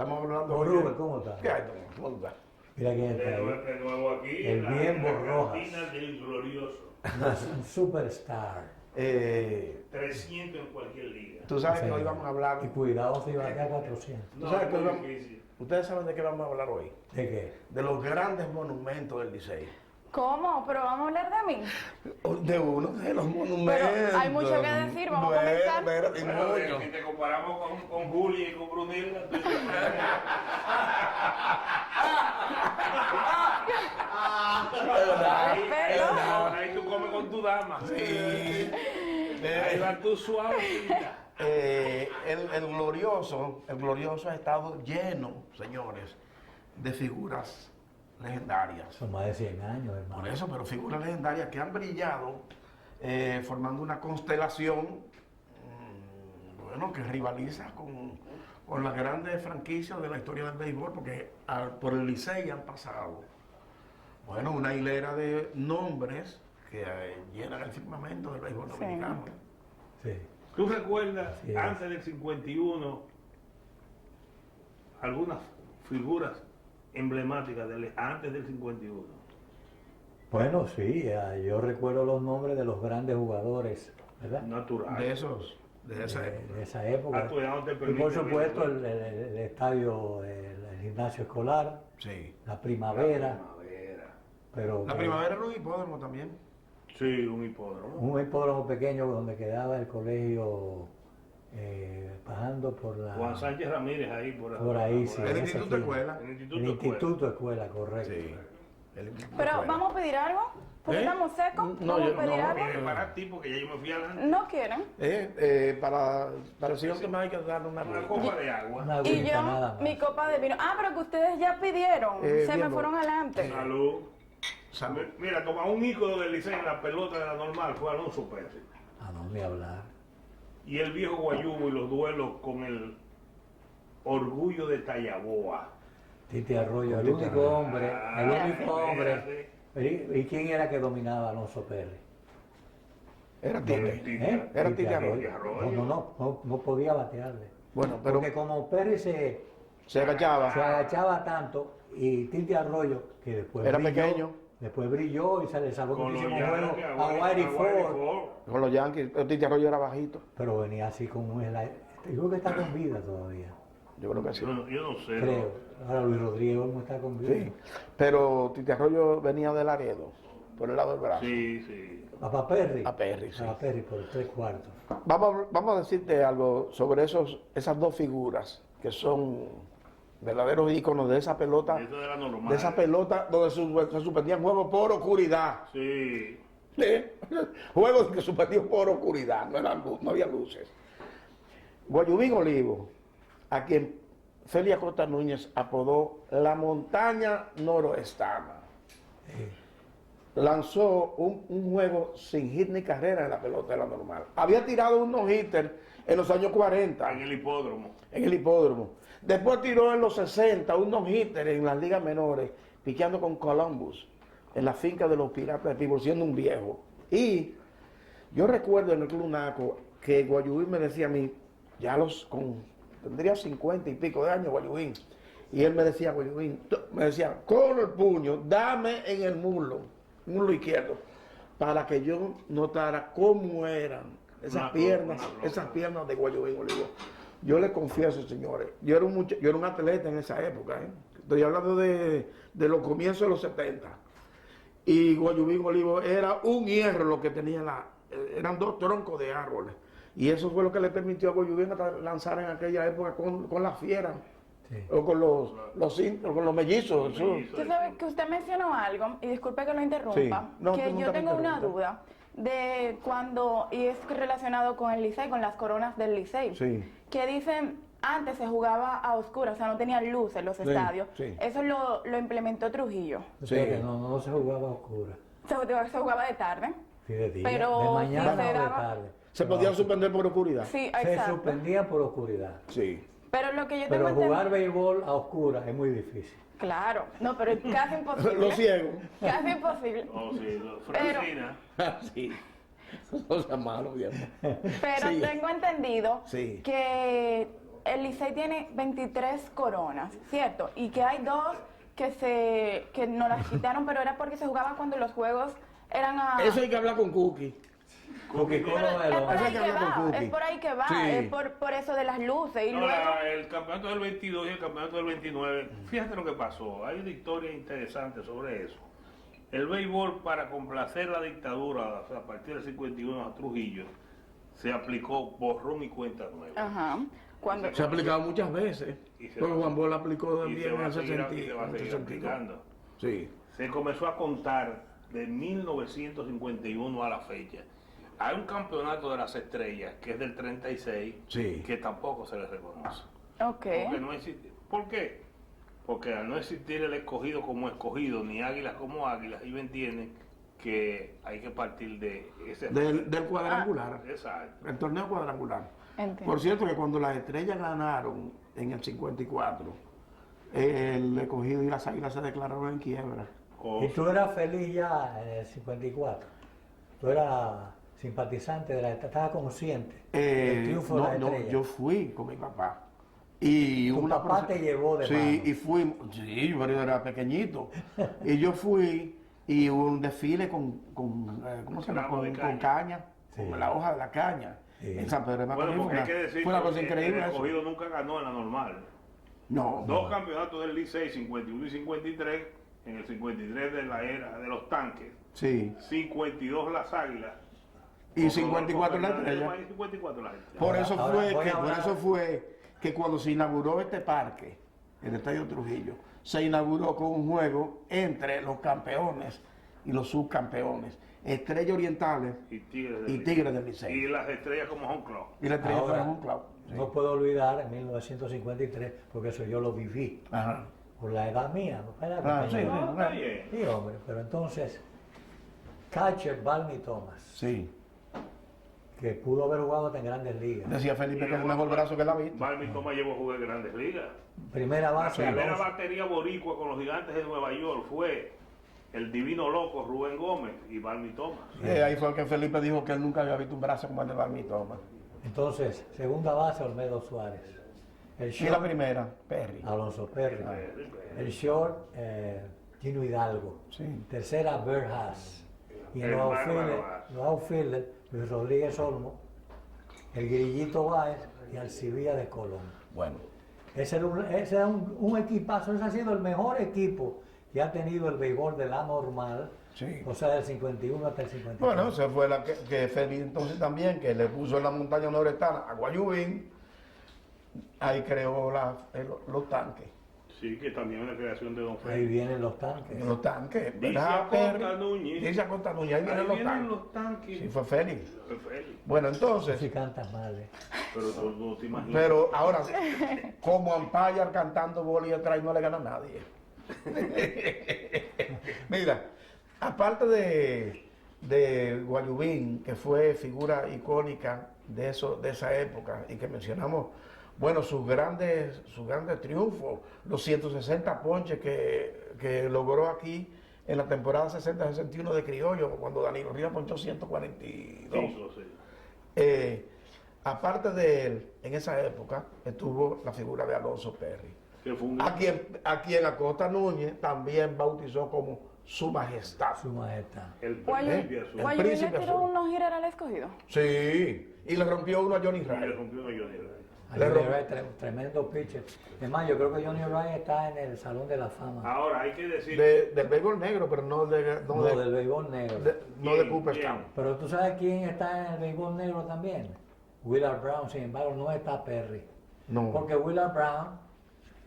Estamos hablando Rubén, ¿cómo está? ¿Qué hay, Tomás? ¿Cómo tú estás? Mira quién está ahí. De nuevo aquí, El la Bienbo Rojas. cantina del glorioso. Un superstar. 300 en cualquier liga. Tú sabes que Sí. hoy vamos a hablar. Y cuidado si va a quedar 400. ¿Tú sabes que hoy muy vamos- difícil. Ustedes saben de qué vamos a hablar hoy. ¿De qué? De los grandes monumentos del Licey. ¿Cómo? ¿Pero vamos a hablar de mí? De uno de los monumentos. Pero hay mucho que decir, vamos a comenzar. Espérate, Bueno, mucho. si te comparamos con Juli y con Brunilda, tú dices, ahí tú comes con tu dama. Sí. Ahí va tu suavecita. El glorioso ha estado lleno, señores, de figuras legendarias. Son más de 100 años, hermano. Por eso, pero figuras legendarias que han brillado formando una constelación, bueno, que rivaliza con las grandes franquicias de la historia del béisbol, porque por el Licey han pasado, bueno, una hilera de nombres que llenan el firmamento del béisbol Sí. dominicano. Sí. ¿Tú recuerdas, Sí, antes del 51, algunas figuras emblemáticas antes del 51? Bueno, sí, yo recuerdo los nombres de los grandes jugadores, ¿verdad? Natural. De esa época. De esa época. Ah, tú ya no te Y por permite supuesto ver. el estadio, el gimnasio escolar, Sí. la primavera, Primavera. pero La primavera era un hipódromo también. Sí, un hipódromo. un hipódromo pequeño donde quedaba el colegio bajando por Juan Sánchez Ramírez ahí por ahí, sí. El en esa Instituto esquina. Escuela. El El Instituto Instituto Escuela, correcto. Sí. El Instituto Pero Escuela. vamos a pedir algo. Porque ¿Eh? estamos secos. No, Vamos yo- a pedir no, algo. Para ti, porque ya yo me fui adelante. No quieren. Para el señor Tomás hay que darle una Una vuelta. copa de agua. Una Y agüita, nada yo, más. mi copa de vino. Ah, pero que ustedes ya pidieron. Se me bien, fueron adelante. Salud. Salud. Mira, como a un ícono del Licey en la pelota de la normal fue Alonso Pérez. Ah, no, ni hablar. Y el viejo Guayubo y los duelos con el orgullo de Tallaboa. Titi Arroyo, el Titi único Arroyo. hombre, Ah, el único hombre. espérate. ¿Y quién era que dominaba a Alonso Pérez? Era Tite. Era Titi Arroyo. No podía batearle. Bueno, pero Porque como Pérez se se agachaba. agachaba tanto y Titi Arroyo, que después Era brilló, pequeño. después brilló y se le salvó Con los muchísimos juegos Yankees, a Whitey Ford, Con los Yankees. El Titi Arroyo era bajito. pero venía así como un yo creo que está con vida todavía, Yo creo que sí. Yo no sé. creo. Ahora Luis Rodríguez no está con vida. Sí. Pero Titi Arroyo venía de Laredo, por el lado del brazo. Sí, sí. Papá Perry. A Perry, sí. Papá Perry por 3/4. Vamos a decirte algo sobre esas dos figuras que son verdaderos íconos de esa pelota. Eso de la normal. De esa pelota donde se suspendían juegos por oscuridad. Sí. ¿Sí? Juegos que suspendían por oscuridad, no había luces. Guayubín Olivo, a quien Celia Costa Núñez apodó la montaña noroestana, lanzó un juego sin hit ni carrera en la pelota de la normal. Había tirado un no-hitter en los años 40 En el hipódromo. en el hipódromo. Después tiró en los 60 un no-hitter en las ligas menores, piqueando con Columbus, en la finca de los Piratas de Pittsburgh, siendo un viejo. Y yo recuerdo en el Club Naco que Guayubín me decía a mí, tendría 50 y pico de años Guayubín, y él me decía, Guayubín, con el puño, dame en el muslo izquierdo, para que yo notara cómo eran esas piernas de Guayubín Olivo. Yo le confieso, señores, yo era un atleta en esa época, estoy hablando de los comienzos de los 70, y Guayubín Olivo era un hierro lo que tenía eran dos troncos de árboles, y eso fue lo que le permitió a Guayubín lanzar en aquella época con la fiera, Sí. o con los mellizos. eso. Usted sabe que usted mencionó algo, y disculpe que lo interrumpa, Sí. No, tú que nunca yo me tengo una interrumpes. duda de cuando, y es relacionado con el Licey, con las coronas del Licey, Sí. que dicen, antes se jugaba a oscuras, o sea, no tenían luz en los estadios. sí. Eso lo implementó Trujillo. O sea Sí. que no se jugaba a oscura. Se jugaba de tarde. Sí, de día, Pero de mañana sí se o de daba- tarde. Se podían suspender por oscuridad. Sí, Se exacto. suspendía por oscuridad. Sí. Pero lo que yo Pero tengo jugar entendido... béisbol a oscuras es muy difícil. Claro, no, pero es casi imposible. Los ciegos. Casi imposible. Oh, sí. Pero- Francina. Sí. No sea malo, viejo. Pero Sí. tengo entendido Sí. que el Licey tiene 23 coronas, ¿cierto? Y que hay 2 que no las quitaron, pero era porque se jugaba cuando los juegos eran a... Eso hay que hablar con Cookie. Cookie Pero Colo de es los- por Eso hay ahí que que hablar con va, Cookie. es por ahí que va, Sí. es por eso de las luces. Y luego... Ahora, el campeonato del 22 y el campeonato del 29, fíjate lo que pasó. Hay una historia interesante sobre eso. El béisbol, para complacer la dictadura, o sea, a partir del 51 a Trujillo, se aplicó borrón y cuenta nueva. Ajá. Cuando... Se ha aplicado muchas veces. Y se Porque va- Juan Bol aplicó Y se también va en a ese seguir, y se sentido. va a en ese seguir sentido. aplicando. Sí. Se comenzó a contar de 1951 a la fecha. Hay un campeonato de las estrellas que es del 36, Sí. que tampoco se le reconoce. Ok. Porque no existe. ¿Por qué? Porque al no existir el escogido como escogido, ni águilas como águilas, ellos entienden que hay que partir de ese... Del cuadrangular. Exacto. El torneo cuadrangular. Entiendo. Por cierto, que cuando las estrellas ganaron en el 54, el escogido y las águilas se declararon en quiebra. Y tú eras feliz ya en el 54. Tú eras simpatizante de la estabas consciente del triunfo de la No, estrella. yo fui con mi papá. Y Tu una papá te llevó de Sí, mano. y fui, sí, yo era pequeñito. Y yo fui y hubo un desfile con ¿cómo se llama? Ramo de Con caña. caña, Sí. con la hoja de la caña. Sí. En San Pedro de Macorís. Bueno, porque hay fue que decir fue una cosa que increíble el eso. escogido nunca ganó en la normal. No, Dos campeonatos del Licey, 51 y 53, en el 53 de la era de los tanques, sí. 52 las águilas. Y 54 la Fernández estrella. y 54 las estrellas. Por Ahora- eso ahora fue voy a que, por hablar- eso fue que cuando se inauguró este parque, el Estadio Trujillo, se inauguró con un juego entre los campeones y los subcampeones, Estrellas Orientales Y Tigres del y Licey. Tigres del Licey. Y las estrellas como home club. Y la Estrella Ahora, fue un club. Sí. no puedo olvidar en 1953, porque eso yo lo viví, Ajá. por la edad mía. ¿No? Era Ah, sí, pequeño. sí, No, está bien. Sí, hombre, pero entonces, catcher Barney Thomas, Sí. que pudo haber jugado hasta en grandes ligas. Decía Felipe que es el mejor brazo que él ha visto. Balmy Thomas llevó a jugar en Grandes Ligas. Primera La base, primera Alonso. batería boricua con los Gigantes de Nueva York fue el divino loco Rubén Gómez y Balmy Thomas. Ahí fue que Felipe dijo que él nunca había visto un brazo como el de Barney Thomas. Entonces, segunda base, Olmedo Suárez. El Y la short, primera, Perry. Alonso Perry. El short, Gino Hidalgo. Sí. Tercera, Bert Haas. Y en El los bárbaro outfielders, Haas. los outfielders, Luis Rodríguez Olmo, el Grillito Báez y Alcibía de Colón. Bueno. Ese era un equipazo, ese ha sido el mejor equipo que ha tenido el béisbol de la normal, Sí. o sea, del 51 hasta el 54. Bueno, esa fue la que Felipe entonces también, que le puso en la montaña nordestana a Guayubín, ahí creó los tanques. Sí, que también es la creación de Don Ahí Félix. vienen los tanques. Los tanques, Dice ¿verdad, Acosta Perry? Núñez. Dice Acosta Núñez, ahí vienen Ahí los vienen tanques. los tanques. Sí, fue Félix. Fue Félix. Bueno, Tú entonces, sí cantas mal, ¿eh? Pero tú no te imaginas. pero ahora, como Ampaya cantando bola y atrás no le gana a nadie. Mira, aparte de Guayubín, que fue figura icónica de esa época y que mencionamos, bueno, sus grandes triunfos, los 160 ponches que logró aquí en la temporada 60-61 de Criollo, cuando Danilo Rivas ponchó 142. Sí, eso sí. Aparte de él, en esa época estuvo la figura de Alonso Perry, Que fue un... a quien Acosta Núñez también bautizó como su majestad. Su majestad. El Guayu- príncipe azul. El Guayubín le príncipe tiró azul. unos girar al escogido. Sí, y le rompió uno a Johnny Y le Ray. rompió a Johnny Ray. A Le Johnny romp- Ray, tremendo pitcher. Es más, yo creo que Johnny Ray está en el Salón de la Fama. Ahora hay que decir... Del béisbol negro, pero no No, de del béisbol negro. no de ¿Quién? Cooperstown. ¿Quién? Pero tú sabes quién está en el béisbol negro también. Willard Brown, sin embargo, no está Perry. No. Porque Willard Brown,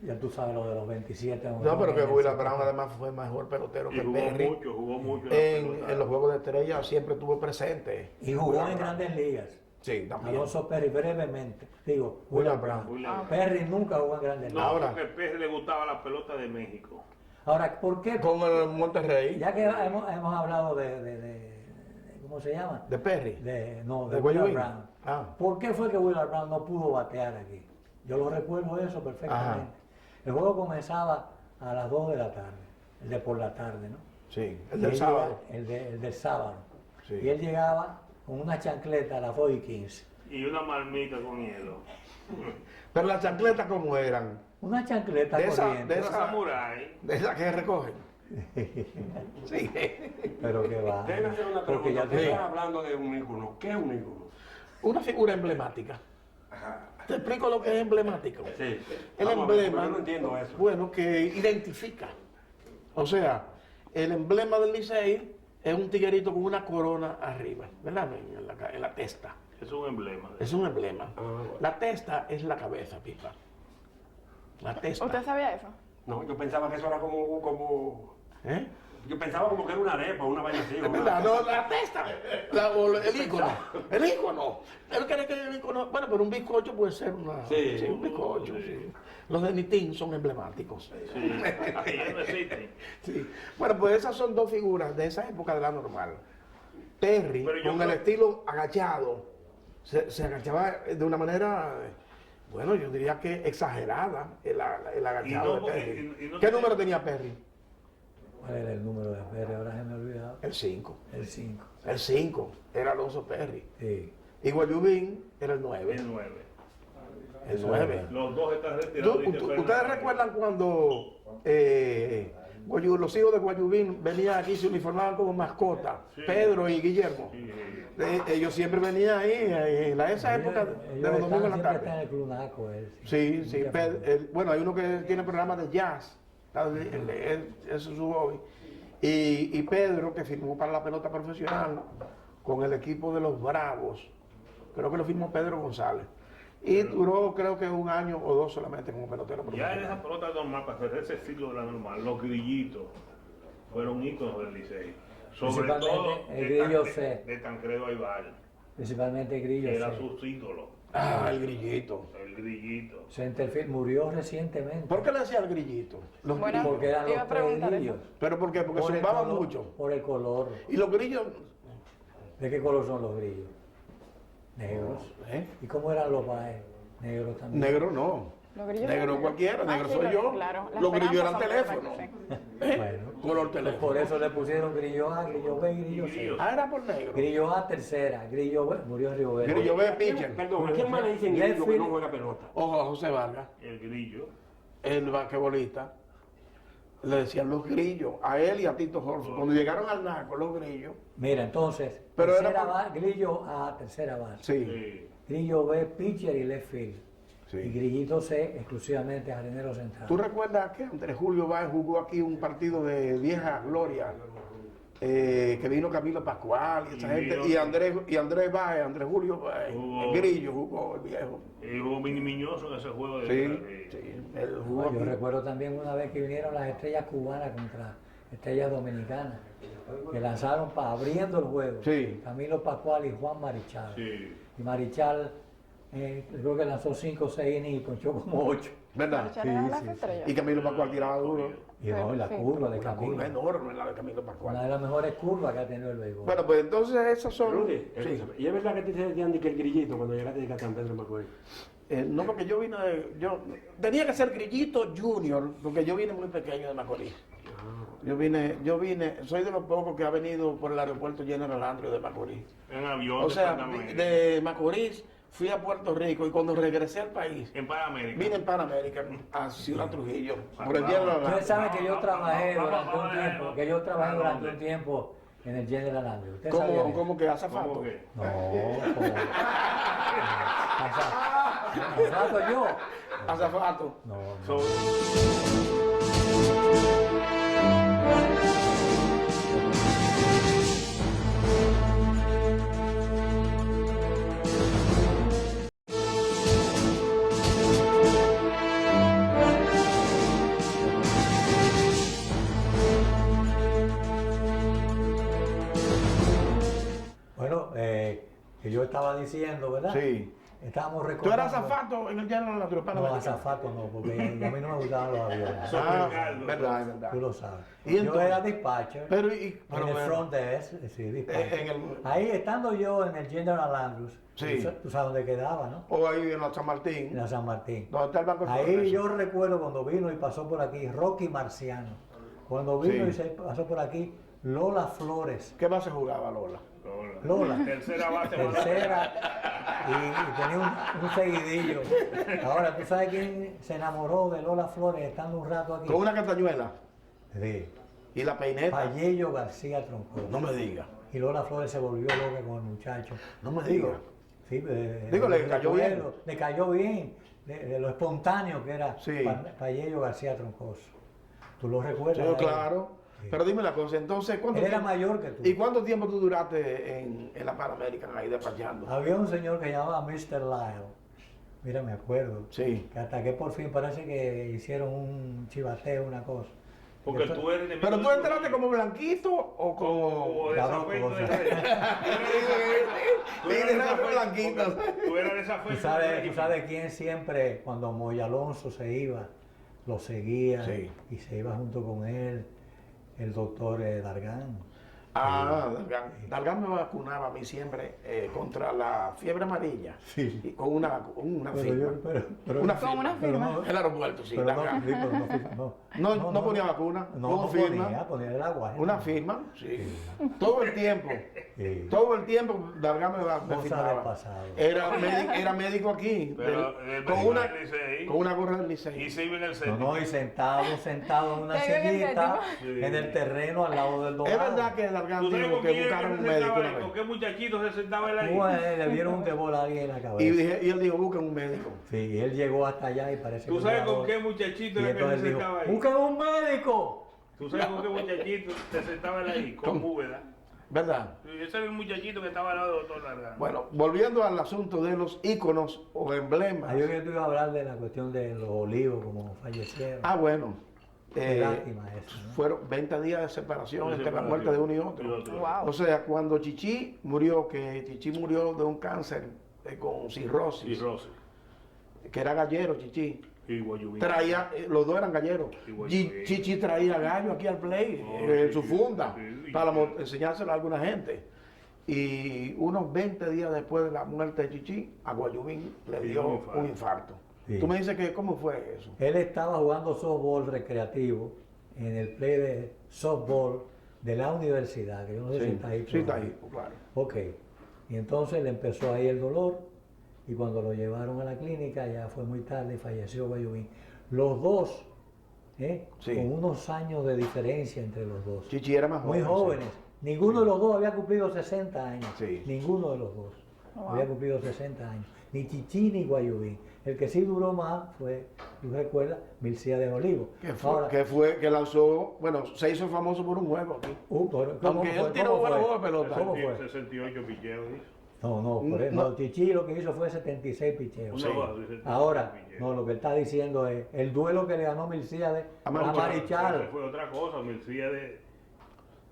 ya tú sabes lo de los 27. No, pero que Willard Brown además fue mejor pelotero Y que Perry. jugó mucho en la pelota. En los Juegos de Estrella siempre estuvo presente. Y jugó en grandes ligas. Sí, también. Alonso Perry, brevemente. Digo, Willard Brown. Willard Perry nunca jugó en grandes No, ligas. Ahora- porque a Pérez le gustaba la pelota de México. Ahora, ¿por qué? Con el Monterrey, Ya que hemos hablado ¿cómo se llama? de Perry. De ¿De Willard Guayubín? Brown. Ah. ¿Por qué fue que Willard Brown no pudo batear aquí? Yo lo recuerdo eso perfectamente. Ajá. El juego comenzaba a las 2 de la tarde, el de por la tarde, ¿no? Sí, el Y del él sábado. llega- el del sábado. Sí. Y él llegaba con una chancleta a las 2:15. Y una marmita con hielo. Pero las chancletas, ¿cómo eran? Una chancleta De esa- corriente. de Los esa- samuráis. De esas que recogen. Sí. Pero que va. Déjame hacer una Porque pregunta. ya Usted te está hablando de un ícono. ¿Qué es un ícono? Una figura emblemática. Te explico lo que es emblemático. Sí. El Vamos a ver, emblema, porque yo no entiendo eso. bueno, que identifica. O sea, el emblema del Licey es un tiguerito con una corona arriba, ¿verdad? En la testa. Es un emblema. Es un emblema. bueno. La testa es la cabeza, Pipa. La testa. ¿Usted sabía eso? No, yo pensaba que eso era como... ¿Eh? Yo pensaba como que era una arepa, una vaina así. Es verdad, no, la testa. O el ícono. El ícono. Él cree que el ícono. Bueno, pero un bizcocho puede ser una. Sí. Un bizcocho, sí. Los de Nitín son emblemáticos. Sí, ya no existen. Sí. Bueno, pues esas son dos figuras de esa época de la normal. Terry, Pero yo con creo- el estilo agachado, se agachaba de una manera, bueno, yo diría que exagerada el agachado Y no- de Perry. y no ¿Qué tenía- número tenía Perry? ¿Cuál era el número de Pérez? Ahora se me ha olvidado. El 5. El 5. El 5 era Alonso Perry. Sí. Y Guayubín era el 9. El 9. El Eso 9. es Los dos están retirados. dice ¿Ustedes Fernando. recuerdan cuando los hijos de Guayubín venían aquí y se uniformaban como mascotas? Sí. Pedro y Guillermo. Sí. Ellos siempre venían ahí, en esa época de los domingos en la siempre está en tarde. el Club Naco, él. Sí, sí. Nunca fue. Bueno, hay uno que tiene programas de jazz. Eso es su hobby. Y Pedro, que firmó para la pelota profesional con el equipo de los Bravos. Creo que lo firmó Pedro González. Y duró, creo que 1 año o 2 solamente como pelotero Ya en profesional. esa pelota normal, para hacer ese ciclo de la normal, los grillitos fueron íconos del Licey. Sobre Principalmente todo el grillo C. de Tancredo Aybar, Principalmente Grillo. que era sí. sus ídolos. Ah, el grillito. El grillito. Centerfield murió recientemente. ¿Por qué le decía el grillito? Los Bueno, grillos. Porque eran Iba a los tres preguntar grillos. ¿Pero por qué? Porque Por el zumbaban color- mucho. Por el color. Y los grillos, ¿De qué color son los grillos? Negros. ¿eh? ¿Y cómo eran los baes? Negros también. Negro no. Los grillos Negro eran- cualquiera, Ah, negro sí, soy los- yo. claro, las Los grillos eran esperanzas son teléfono. verdes, Bueno, Color teléfono. por eso le pusieron grillo A, grillo B y grillo C. Grillo. Ah, era por negro. Grillo A, tercera. Grillo B, murió Río Verde. Grillo B, pitcher. Perdón, ¿a quién más le dicen grillo que no juega pelota? O a José Vargas, El grillo. el basquetbolista. Le decían los grillos, a él y a Tito Horford. Cuando llegaron al Naco, los grillos. Mira, entonces, Pero era tercera por- base, grillo A, tercera base. Sí, Sí. Grillo B, pitcher y left field. sí. Y grillito C, exclusivamente jardinero central. ¿Tú recuerdas que Andrés Julio Báez jugó aquí un partido de vieja gloria? Que vino Camilo Pascual y esa Y gente. vino- Y Andrés Báez, Andrés Julio Báez, Jugó. el grillo jugó, el viejo. Y hubo Mini Miñoso en ese juego de Sí, sí. Él jugó Yo aquí. recuerdo también una vez que vinieron las estrellas cubanas contra estrellas dominicanas, que lanzaron para abriendo el juego. Sí. Camilo Pascual y Juan Marichal. Sí. Y Marichal creo que lanzó 5 o 6 innings y ponchó como 8. ¿Verdad? Marchar eran las estrellas. Y Camilo Pascual tiraba duro. Y no, y la Sí. curva de Una curva Camilo. enorme la de Camilo Una Pascual. de las mejores curvas que ha tenido el béisbol. Bueno, pues entonces esas son. Rudy, Sí. escúchame, ¿y es verdad que te decían de que el grillito cuando llegaste de San Pedro Macorís? No, porque yo vine yo tenía que ser Grillito Junior, porque yo vine muy pequeño de Macorís. Yo vine, soy de los pocos que ha venido por el aeropuerto General Andrews de Macorís. En avión. O de sea, Panamérica. de Macorís fui a Puerto Rico y cuando regresé al país, En Panamérica. vine en Panamérica a Ciudad Trujillo, por el General Ustedes Andrews. saben que yo trabajé vamos, durante un vamos, tiempo, vamos. que yo trabajé ¿A durante dónde? un tiempo en el General Andrews. ¿Ustedes sabían ¿Cómo, eso? cómo que ¿Cómo azafato? que? No, como... ¿Azafato yo? Azafato. No, no. So- Bueno, que yo estaba diciendo, ¿verdad? Sí. Estábamos ¿Tú recordando... eras azafato en el General Andrews No, Panamérica? azafato no, porque a mí no me gustaban los aviones. Ah, verdad, es verdad. Tú lo sabes. ¿Y Yo entonces? era dispatcher Pero, en el bueno, front desk, sí, dispatcher. en el- Ahí estando yo en el General Andrews, Sí. tú sabes dónde quedaba, ¿no? o ahí en la San En Martín, la San Martín. donde está el Banco del Ahí Progreso. yo recuerdo cuando vino y pasó por aquí Rocky Marciano. Cuando vino Sí. y se pasó por aquí Lola Flores. ¿Qué más se jugaba, Lola? Lola. Tercera base. Tercera, y tenía un seguidillo. Ahora, ¿tú sabes quién se enamoró de Lola Flores estando un rato aquí? Con una castañuela Sí. y la peineta. Payello García Troncoso. No me diga. Y Lola Flores se volvió loca con el muchacho. No me diga. Sí, Digo, le cayó bien. Le cayó bien, de lo espontáneo que era Sí. Payello García Troncoso. ¿Tú lo recuerdas? Sí, claro. Sí. Pero dime la cosa, entonces, ¿cuánto Él era tiempo- mayor que tú. ¿Y cuánto tiempo tú duraste en la Pan American ahí despachando? Había un señor que se llamaba Mr. Lyle. Mira, me acuerdo. Sí. Que hasta que por fin parece que hicieron un chivateo, una cosa. Porque Después- tú eres enemigo ¿Pero tú de entraste Trujillo. como blanquito o Como como...? de esa Las dos fe, tú cosas. eres de esa- tú eres de esa fe, blanquitos. porque Tú eras de esa fe. ¿Tú sabes quién siempre, cuando Moy Alonso se iba, lo seguía Sí. y se iba junto con él? El doctor Dargan. Ah, Dalgán me vacunaba a mí siempre contra la fiebre amarilla. Sí. Y con una Pero firma. yo- pero- Una Con una pero firma. no- En el aeropuerto, sí. pero no, Dalgán. sí, pero No ponía vacuna, No, con no firma. ponía el agua. Una firma, sí. Todo el tiempo. Sí. Todo el tiempo Dalgán me Cosa del firmaba. pasado. Era médico aquí. Pero, con, médico una, del Licey. con una gorra del Y Licey. se iba en el No, centro. no, y sentado en una Te veo en el sillita séptimo. en el terreno al lado del Dorado. Es verdad que Dalgán ¿Tú sabes dijo con que quién buscaron se un médico sentaba una él? vez. ¿Con qué muchachito se sentaba él ahí? Bueno, le dieron un quebola a alguien en la cabeza. Y él dijo, busquen un médico. Sí, él llegó hasta allá y parece que ¿Tú sabes con jugador. qué muchachito Y era que entonces se dijo, sentaba ahí? ¡busquen un médico! ¿Tú sabes con qué muchachito se sentaba él ahí? Con Búveda. ¿Verdad? Ese era el muchachito que estaba al lado del doctor Largán. Bueno, volviendo al asunto de los íconos o emblemas. Ah, yo que te iba a hablar de la cuestión de los olivos, como fallecieron. Ah, bueno. Qué lástima eso, ¿no? Fueron 20 días de separación De entre la separación. muerte de uno y otro. Y otro. Wow. O sea, cuando Chichi murió, que Chichi murió de un cáncer con cirrosis, Y Rossi. que era gallero, Chichi. Y Guayubín. Traía, los dos eran galleros. Y Guayubín. Chichi traía gallo aquí al play, Oh, en sí, su funda, sí. para enseñárselo a alguna gente. Y unos 20 días después de la muerte de Chichi, a Guayubín le Sí, dio un infarto. un infarto. Sí. Tú me dices que, ¿cómo fue eso? Él estaba jugando softball recreativo en el play de softball de la universidad, que yo no sé si está ahí. sí, está todavía. ahí, claro. Ok. Y entonces le empezó ahí el dolor y cuando lo llevaron a la clínica ya fue muy tarde y falleció Guayubín. Los dos, Sí. con unos años de diferencia entre los dos. Chichi era más Muy joven. sí. jóvenes. Ninguno de los dos había cumplido 60 años. Sí. Ninguno de los dos Wow. había cumplido 60 años. Ni Chichi ni Guayubín. El que sí duró más fue, tú recuerdas, Milcíades Olivo. Que lanzó, bueno, se hizo famoso por un juego aquí. ¿cómo Aunque él fue? tiró ¿Cómo buena fue? bola pelota. ¿Cómo fue? 68 picheos. ¿sí? No, por eso. No. No, Chichi lo que hizo fue 76 picheos. Una baja, 68 Ahora, picheos. no, lo que él está diciendo es el duelo que le ganó Milcíades A a Marichal. Esa Marichal. fue otra cosa. Milcíades.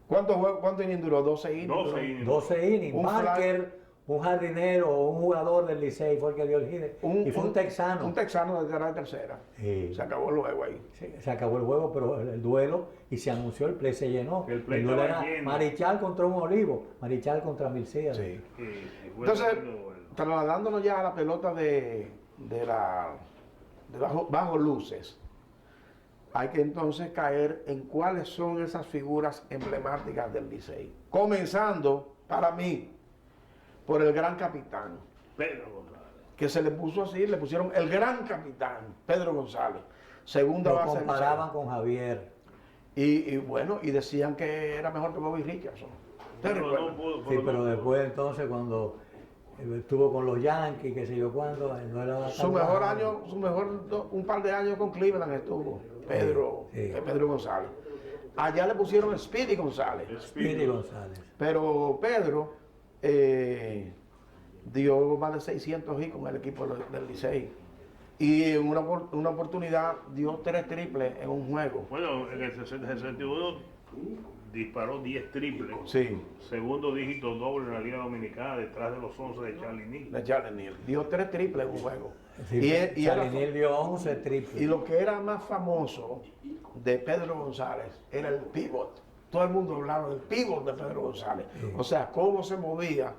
¿Cuánto innings duró? 12 innings. 12 duró. innings. 12 innings. Un Parker, un jardinero o un jugador del Licey fue el que dio el hit. Y fue un texano. Un texano de la tercera. Sí. Se acabó el juego ahí. Se acabó el juego, pero el duelo y se anunció, el play se llenó. El play duelo estaba era lleno. Marichal contra un Olivo, Marichal contra Milcíades. Sí. Y fue Entonces, tremendo duelo. trasladándonos ya a la pelota de bajo luces, hay que entonces caer en cuáles son esas figuras emblemáticas del Licey. Comenzando, para mí, por el gran capitán, Pedro González. que se le puso así, le pusieron el gran capitán, Pedro González, segunda Lo base del comparaban con Javier. Licey. Y bueno, y decían que era mejor que Bobby Richardson. ¿Te Pero recuerdas? no pudo, Sí, pero después entonces cuando estuvo con los Yankees, qué sé yo cuándo, no era Su tan mejor bajo. año, un par de años con Cleveland estuvo, Sí. Pedro González. Allá le pusieron Speedy González, Speedy González. pero Pedro dio más de 600 hits con el equipo del Licey. Y en una oportunidad dio 3 triples en un juego. Bueno, en el 61 disparó 10 triples. Sí, Segundo dígito doble en la Liga Dominicana detrás de los 11 de Charlie Neal. de Charlie Neal. Dio 3 triples en un juego. Sí, y era- Charlie Neal dio 11 triples. Y lo que era más famoso de Pedro González era el pivot. Todo el mundo hablaba del pivot de Pedro González. O sea, cómo se movía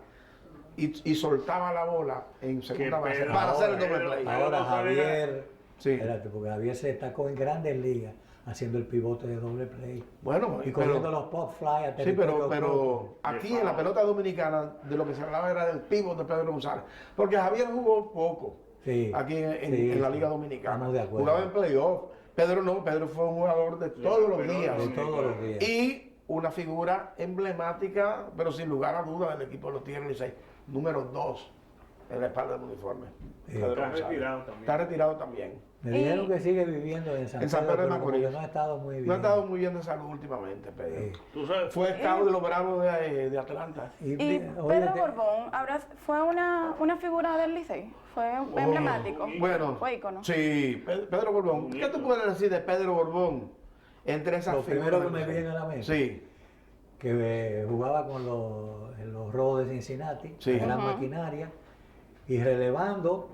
y soltaba la bola en segunda base Pedro- para hacer el doble Pedro- play. Pedro Ahora González Javier, Sí. espérate, porque Javier se destacó en grandes ligas. haciendo el pivote de doble play Bueno, y cogiendo los pop fly a sí, territorio pero propio. aquí en la pelota dominicana de lo que se hablaba era del pívot de Pedro González, porque Javier jugó poco Sí, aquí sí, en la sí. Liga Dominicana. Estamos de acuerdo. Jugaba en playoff. Pedro no, Pedro fue un jugador de todos los días. De todos los días. Y una figura emblemática, pero sin lugar a dudas, del equipo de los Tigres Licey, número 2 en la espalda del uniforme. Sí. Pedro Está González. retirado también. Está retirado también. Me dijeron que sigue viviendo en San Pedro, de pero como Macorís. que no ha estado muy bien. No ha estado muy bien de salud últimamente, Pedro. Sí. Tú sabes, Fue scout de los Bravos de Atlanta. Y oye, Pedro Borbón fue una figura del Licey, fue emblemático. Bueno, Fue ícono. sí, Pedro Borbón. ¿Qué tú puedes decir de Pedro Borbón entre esas Lo figuras? primero que del me Licey? viene a la mente. Sí, que jugaba con en los Rojos de Cincinnati, Sí. la gran maquinaria, y relevando,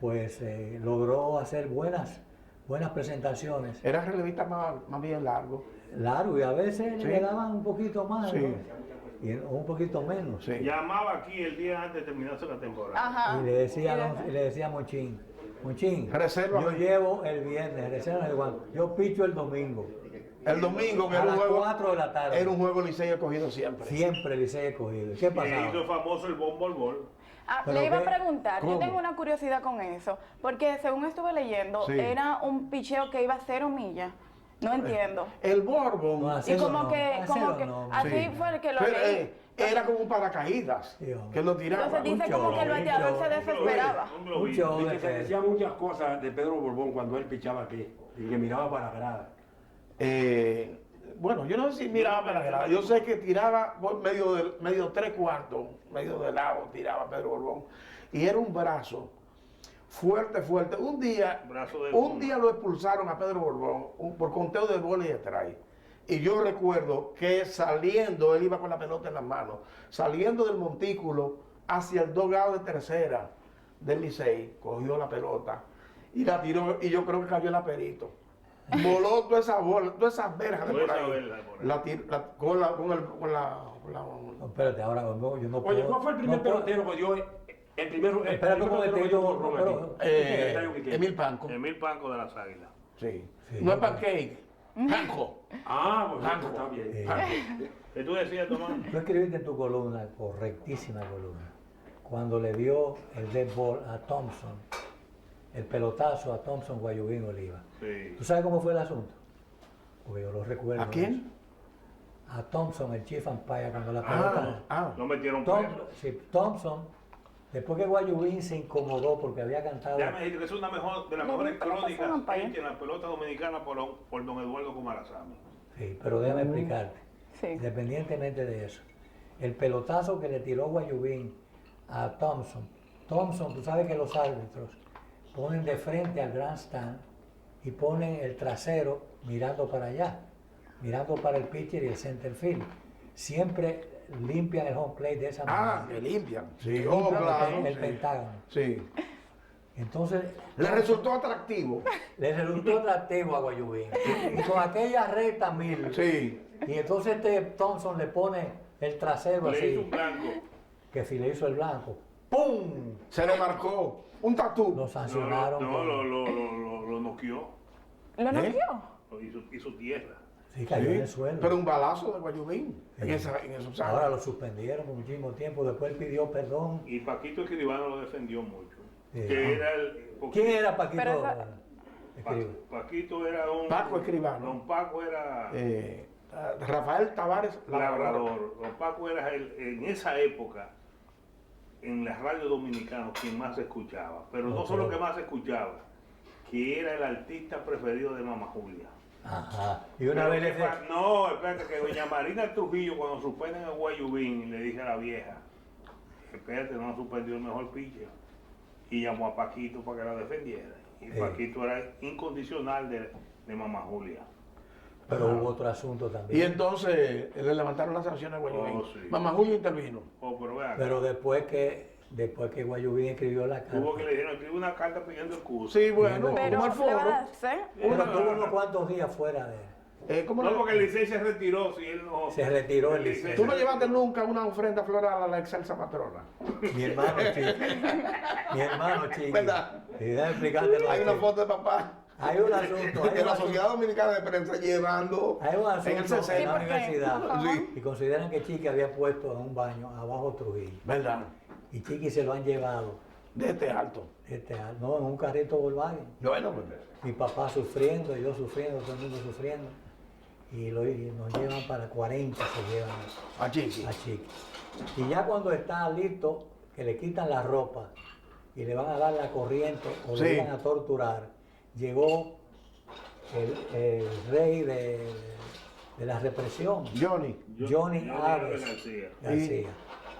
pues logró hacer buenas presentaciones. era relevista más bien largo. Largo, y a veces Sí. le daban un poquito más, Sí. ¿no? Y un poquito menos. Sí. llamaba aquí el día antes de terminarse la temporada. Ajá. Y le decía a Monchín, Reserva. yo llevo el viernes, reserva el guante, yo picho el domingo, El domingo, que a era un las juego, 4 de la tarde. era un juego Licey escogido siempre. Siempre Licey cogido. ¿Qué Que pasaba? hizo famoso el bombo al gol. Pero Le iba a qué- preguntar, ¿cómo? yo tengo una curiosidad con eso, porque según estuve leyendo, Sí. era un picheo que iba a 0 millas. No entiendo. El Borbón No, Y Hacerlo como no, que, hacerlo no, así sí. fue el que lo pero, leí. era como un paracaídas Sí, hombre. que lo tiraba. Entonces dice como que el bateador se desesperaba. Un Un globito. show Y de que se fe. decía muchas cosas de Pedro Borbón cuando él pichaba aquí, y que miraba para la grada. Bueno, yo no sé si miraba para la grada. Yo sé que tiraba por medio 3/4, medio de lado, tiraba Pedro Borbón. Y era un brazo fuerte. Un día Brazo de lo expulsaron a Pedro Borbón por conteo de bola y de strike. Y yo recuerdo que saliendo, él iba con la pelota en las manos, saliendo del montículo hacia el dogado de tercera del Licey, cogió la pelota y la tiró, y yo creo que cayó el aperito. Voló toda esa bola, todas esas verjas de Toda por esa ahí. verja de por ahí. La tir- con la- No, espérate, ahora no, yo no puedo. Oye, ¿cuál fue el primer no puedo- pelotero que dio el primero? Espérate primer un pelotero que momentito, dio Borbón pero- aquí? Emil Panco. Emil Panco de las Águilas. Sí. Sí. No es pancake. Panco. Ah, pues Panco. está bien. Sí. Panco. ¿Qué tú decías, Tomás? Tú escribiste en tu columna, correctísima columna, cuando le dio el dead ball a Thompson, el pelotazo a Thompson Guayubín Oliva. Sí. ¿Tú sabes cómo fue el asunto? Porque yo lo recuerdo. ¿A quién? A Thompson, el chief umpire, cuando la pelota... No metieron Tom- preso. sí, Thompson, después que Guayubín se incomodó porque había cantado... Ya me dijiste que es una de las No, mejores pero crónicas pasaron para allá. hechas en la pelota dominicana por don Eduardo Comarazami. Sí, pero déjame explicarte. Sí. Independientemente de eso, el pelotazo que le tiró Guayubín a Thompson, tú sabes que los árbitros ponen de frente al grandstand y ponen el trasero mirando para allá, mirando para el pitcher y el center field. Siempre limpian el home plate de esa Ah, manera. que limpian. Sí, Limpian oh, claro. el sí. Pentágono. Sí. Entonces, Le resultó atractivo. le resultó atractivo a Guayubín. Y con aquella recta mil. Sí. Y entonces Thompson le pone el trasero Le así. hizo un blanco. Que si le hizo el blanco, ¡pum! Se le marcó un tatú. Lo sancionaron. No, con- lo noqueó. ¿Lo noqueó? Lo hizo tierra. Sí, cayó Sí, en el suelo. pero un balazo de Guayubín en Sí. esos Ahora años. lo suspendieron por muchísimo tiempo. Después él pidió perdón. Y Paquito Escribano lo defendió mucho. Sí. Que era porque ¿Quién era Paquito? Pero esa- Escriba? Paquito era un... Paco Escribano. Don Paco era Rafael Tavares labrador. Don Paco era en esa época, en la radio dominicana, quien más se escuchaba. Pero no Ok. solo que más se escuchaba, que era el artista preferido de Mamá Julia. Ajá. Y una Pero vez le que no, espérate, que doña Marina Trujillo, cuando suspenden a Guayubín, le dije a la vieja, espérate, no suspendió el mejor pitcher. Y llamó a Paquito para que la defendiera. Y Sí. Paquito era incondicional de Mamá Julia. Pero hubo otro asunto Y también. entonces le levantaron las sanciones a Guayubín. Oh, sí. Mamá Julio intervino. Oh, pero vea, Pero después que Guayubín escribió la carta. hubo que le dijeron, escribe una carta pidiendo el curso. Sí, bueno, Pero como el le foro. va a darse. Pero tuvo unos cuantos días fuera de él. ¿Cómo No, no? porque el Licey se retiró, si él no... Se retiró el Licey. ¿Tú no llevaste nunca una ofrenda floral a la excelsa patrona? Mi hermano chico. Mi hermano chico. ¿Verdad? Y déjame explicarte lo Hay que- una foto de papá. Hay un asunto, hay de un la asunto. Sociedad Dominicana de Prensa llevando Hay un en el asunto en 60. la universidad Sí, y consideran que Chiqui había puesto en un baño abajo Trujillo. ¿verdad? Y Chiqui se lo han llevado, De este alto. no, en un carrito Volkswagen. Bueno, pues. Mi papá sufriendo, yo sufriendo, todo el mundo sufriendo. Y nos llevan para 40, se llevan A Chiqui. a Chiqui. Y ya cuando está listo, que le quitan la ropa y le van a dar la corriente o Sí. le van a torturar, llegó el rey de la represión, Johnny. Johnny Aves García, García.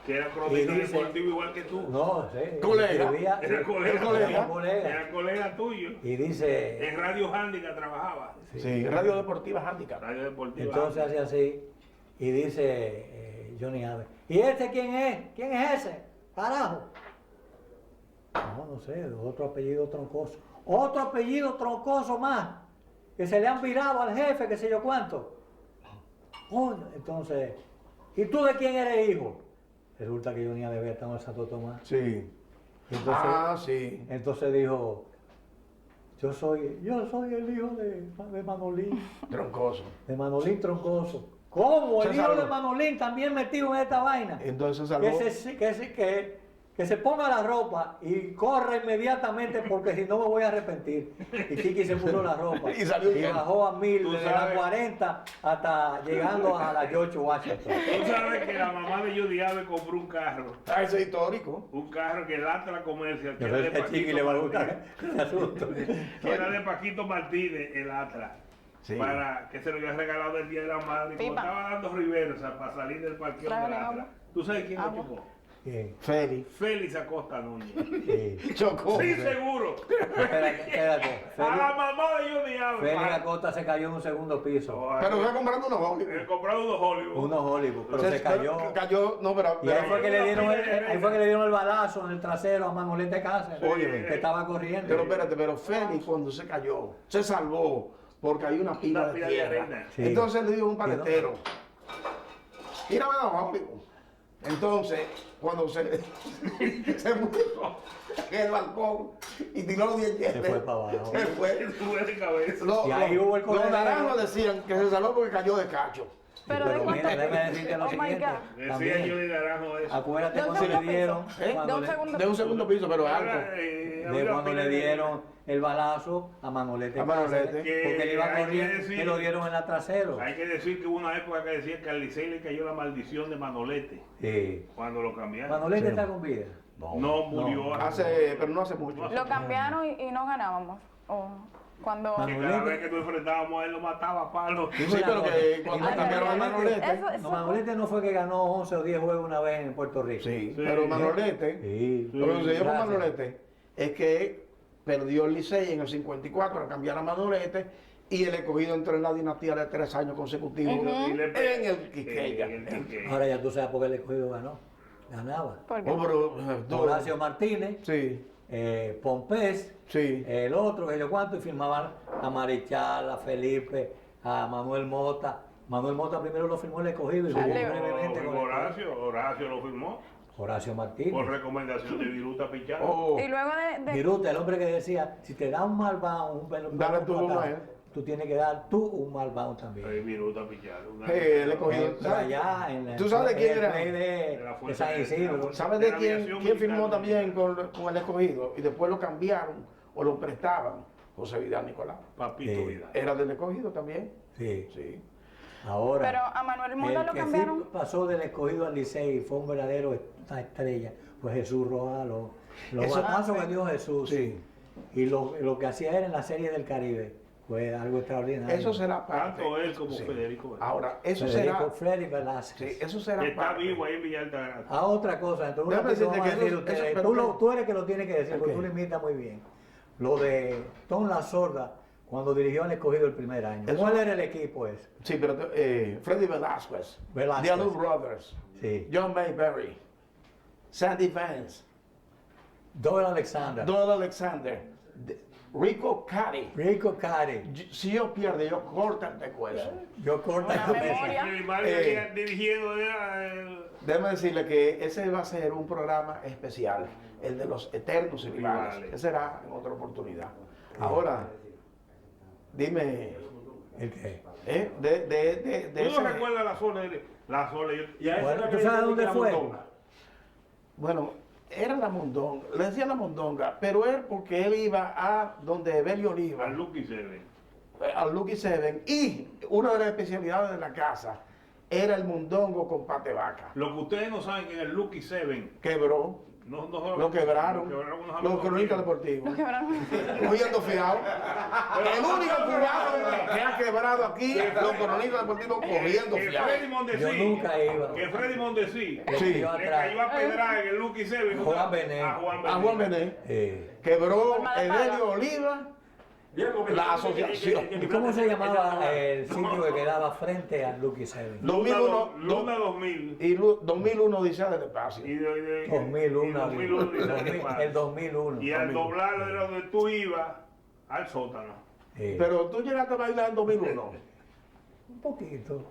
que era cronista Y dice- deportivo igual que tú. No, sí, Colega. escribía- Era colega. colega. colega. Era colega tuyo. Y dice, En Radio Handicap trabajaba. Sí, Radio Deportiva Handicap. Radio Deportiva. entonces hace así y dice Johnny Aves, ¿y este quién es? ¿Quién es ese? Carajo. No sé, otro apellido troncoso. Otro apellido troncoso más, que se le han virado al jefe, que sé yo cuánto. Coño, entonces, ¿y tú de quién eres hijo? Resulta que Johnny Aves había estado en Santo Tomás. Sí. Y entonces, Sí. entonces dijo, yo soy el hijo de Manolín. Troncoso. De Manolín Troncoso. ¿Cómo? El Se hijo salvó. de Manolín también metido en esta vaina. Entonces Que se ponga la ropa y corra inmediatamente porque si no me voy a arrepentir. Y Chiqui se puso la ropa Y salió bien. bajó a 1000 Tú desde sabes. las 40 hasta llegando a la George Washington. Tú sabes que la mamá de Judy Aves compró un carro. Ah, ese es histórico. Un carro que el Atlas Comercial, que Yo era sé de que a Chiqui le va a Paquito gustar el asunto. que era de Paquito Martínez, el Atlas. Sí. Para que se lo había regalado el día de la madre. Y como Pipa. estaba dando reversa para salir del parqueo del Tráigale Atlas. agua. ¿Tú sabes quién lo Agua. chocó? Sí, Félix. Félix Acosta Núñez. sí. Chocó. Sí, seguro. Espérate. A la mamá de Johnny Aves. Félix para- Acosta se cayó en un segundo piso. Pero fue comprando unos Hollywood. Compraron unos Hollywood. Unos Hollywood, pero se cayó. Cayó, no, pero. Y ahí fue, que le dieron Pero- ahí fue que le dieron el balazo en el trasero a Manolete Cáceres, Óyeme. que estaba corriendo. Pero espérate, pero Félix cuando se cayó, se salvó porque hay una pila Una de pila de tierra. arena. Sí. Entonces le dijo un paletero, mírame a Hollywood. Entonces, cuando se puso en el balcón y tiró los dientes, Se fue para abajo. se fue. Sube de cabeza. Y ahí hubo el Los colegio. naranjos decían que se salvó porque cayó de cacho. Pero Pero de mira, cuánto- déjame decirte lo Oh my siguiente. God. Decía También, Johnny Naranjo eso. acuérdate De un cuando le segundo dieron, piso. ¿Eh? cuando De un le- segundo De un segundo piso, pero alto. de cuando le dieron el balazo a Manolete A Manolete. Cáceres, porque él iba Hay que corriendo decir- y lo dieron en la trasero. Hay que decir que hubo una época que decía que al Licey le cayó la maldición de Manolete Sí. cuando lo cambiaron. Manolete Sí. está con vida. No murió. Pero no hace mucho. Lo cambiaron y no ganábamos. O cuando... Que cada vez que nos enfrentábamos a él lo mataba a palos. Sí, pero que cuando Ay, cambiaron a ay, ay, Manolete. eso- Manolete no fue que ganó 11 o 10 juegos una vez en Puerto Rico. Sí, Sí. pero Manolete. Sí. Lo que sucedió con Gracias. Manolete es que perdió el Licey en el 54 al cambiar a Manolete y el escogido entró en la dinastía de 3 años consecutivos Y le- en el Quiqueya. en el Quiqueya. Ahora ya tú sabes por qué el escogido ganó. Ganaba. ¿Por qué? Oh, pero, tú- Horacio Martínez, Sí, Pompés, sí. el otro, que yo cuánto, y firmaban a Marichal, a Felipe, a Manuel Mota. Manuel Mota primero lo firmó el escogido y Dale. luego brevemente con el- Horacio lo firmó Horacio por Martínez. recomendación de Viruta Pichar. Oh, Y luego de Viruta, el hombre que decía, si te da un mal bound, Dale tú uno a él. tú tienes que dar tú un mal bound también. Viruta Pichar. el escogido. Pero allá en ¿Tú sabes de quién en el era? play De la de fuerza San de- Isidro. ¿Sabes de de la quién, aviación quién militar firmó también dominicana. con el escogido? Y después lo cambiaron o lo prestaban. José Vidal Nicolás. Papito Sí. Vidal. Era del escogido también. Sí. Sí. Ahora. Pero a Manuel Mota el lo que sí cambiaron. pasó del escogido al Licey y fue un verdadero una estrella, pues Jesús Rojas, los Eso- batazos que dio Jesús Sí. y lo que hacía él en la Serie del Caribe fue algo extraordinario. Eso será parte. Tanto él como Sí. Federico Velázquez. Ahora, eso Federico será. Freddy Velázquez. Sí, eso será Que está parte. vivo ahí en Villa Altagracia. A otra cosa, entonces una Déjame cosa decirte vamos a que decir eso- ustedes, eso- pero tú eres que lo tienes que decir, porque Ok. tú lo imitas muy bien. Lo de Tom La Sorda, cuando dirigió al escogido el primer año. Eso- ¿Cuál era el equipo ese? Sí, pero Freddy Velázquez, Velázquez. The Alou Brothers, Sí. John Mayberry, Sandy Vance, Doyle Alexander, Donald Alexander, Rico Cari. Rico Cari, Si yo pierdo, yo corto el hueso. yo corta Buena la memoria. mesa. Y Mario Eh. venía dirigiendo Déjame decirle que ese va a ser un programa especial, el de los eternos rivales. Rivales. Ese será en otra oportunidad. Ahora, Dime, ¿El qué? de ¿Tú ese... no recuerdas la zona? La zona, Y a esa Bueno, era ¿tú que sabes le dónde decían fue? mondonga. Bueno, era la mondonga, le decían la mondonga, pero él porque él iba a donde Evelio Oliva, al Lucky Seven. al Lucky Seven, y una de las especialidades de la casa era el mondongo con pate vaca. Lo que ustedes no saben que en el Lucky Seven Quebró, no lo quebraron, unos los amigos cronistas míos. deportivos, Quebraron. cogiendo fiado. El único cubano que ha quebrado aquí, los cronistas deportivos cogiendo Que fiado. Freddy Mondesi, Yo nunca iba. que Freddy Mondesi Sí. Yo le atrás. cayó a pedrar en el Lucky Seven Juan Benet. a Juan A Juan Benet, quebró Forma de paga. Evelio Oliva, Bien, porque La asociación. ¿Y cómo se llamaba el sitio que quedaba frente al Lucky Seven? 2001, Luna 2000 y 2001 dice del espacio. y de 2001. 2001 dice el que pasa. 2001. Y al doblarlo era donde tú ibas al sótano. Sí. Pero tú llegaste a bailar en 2001. Un poquito.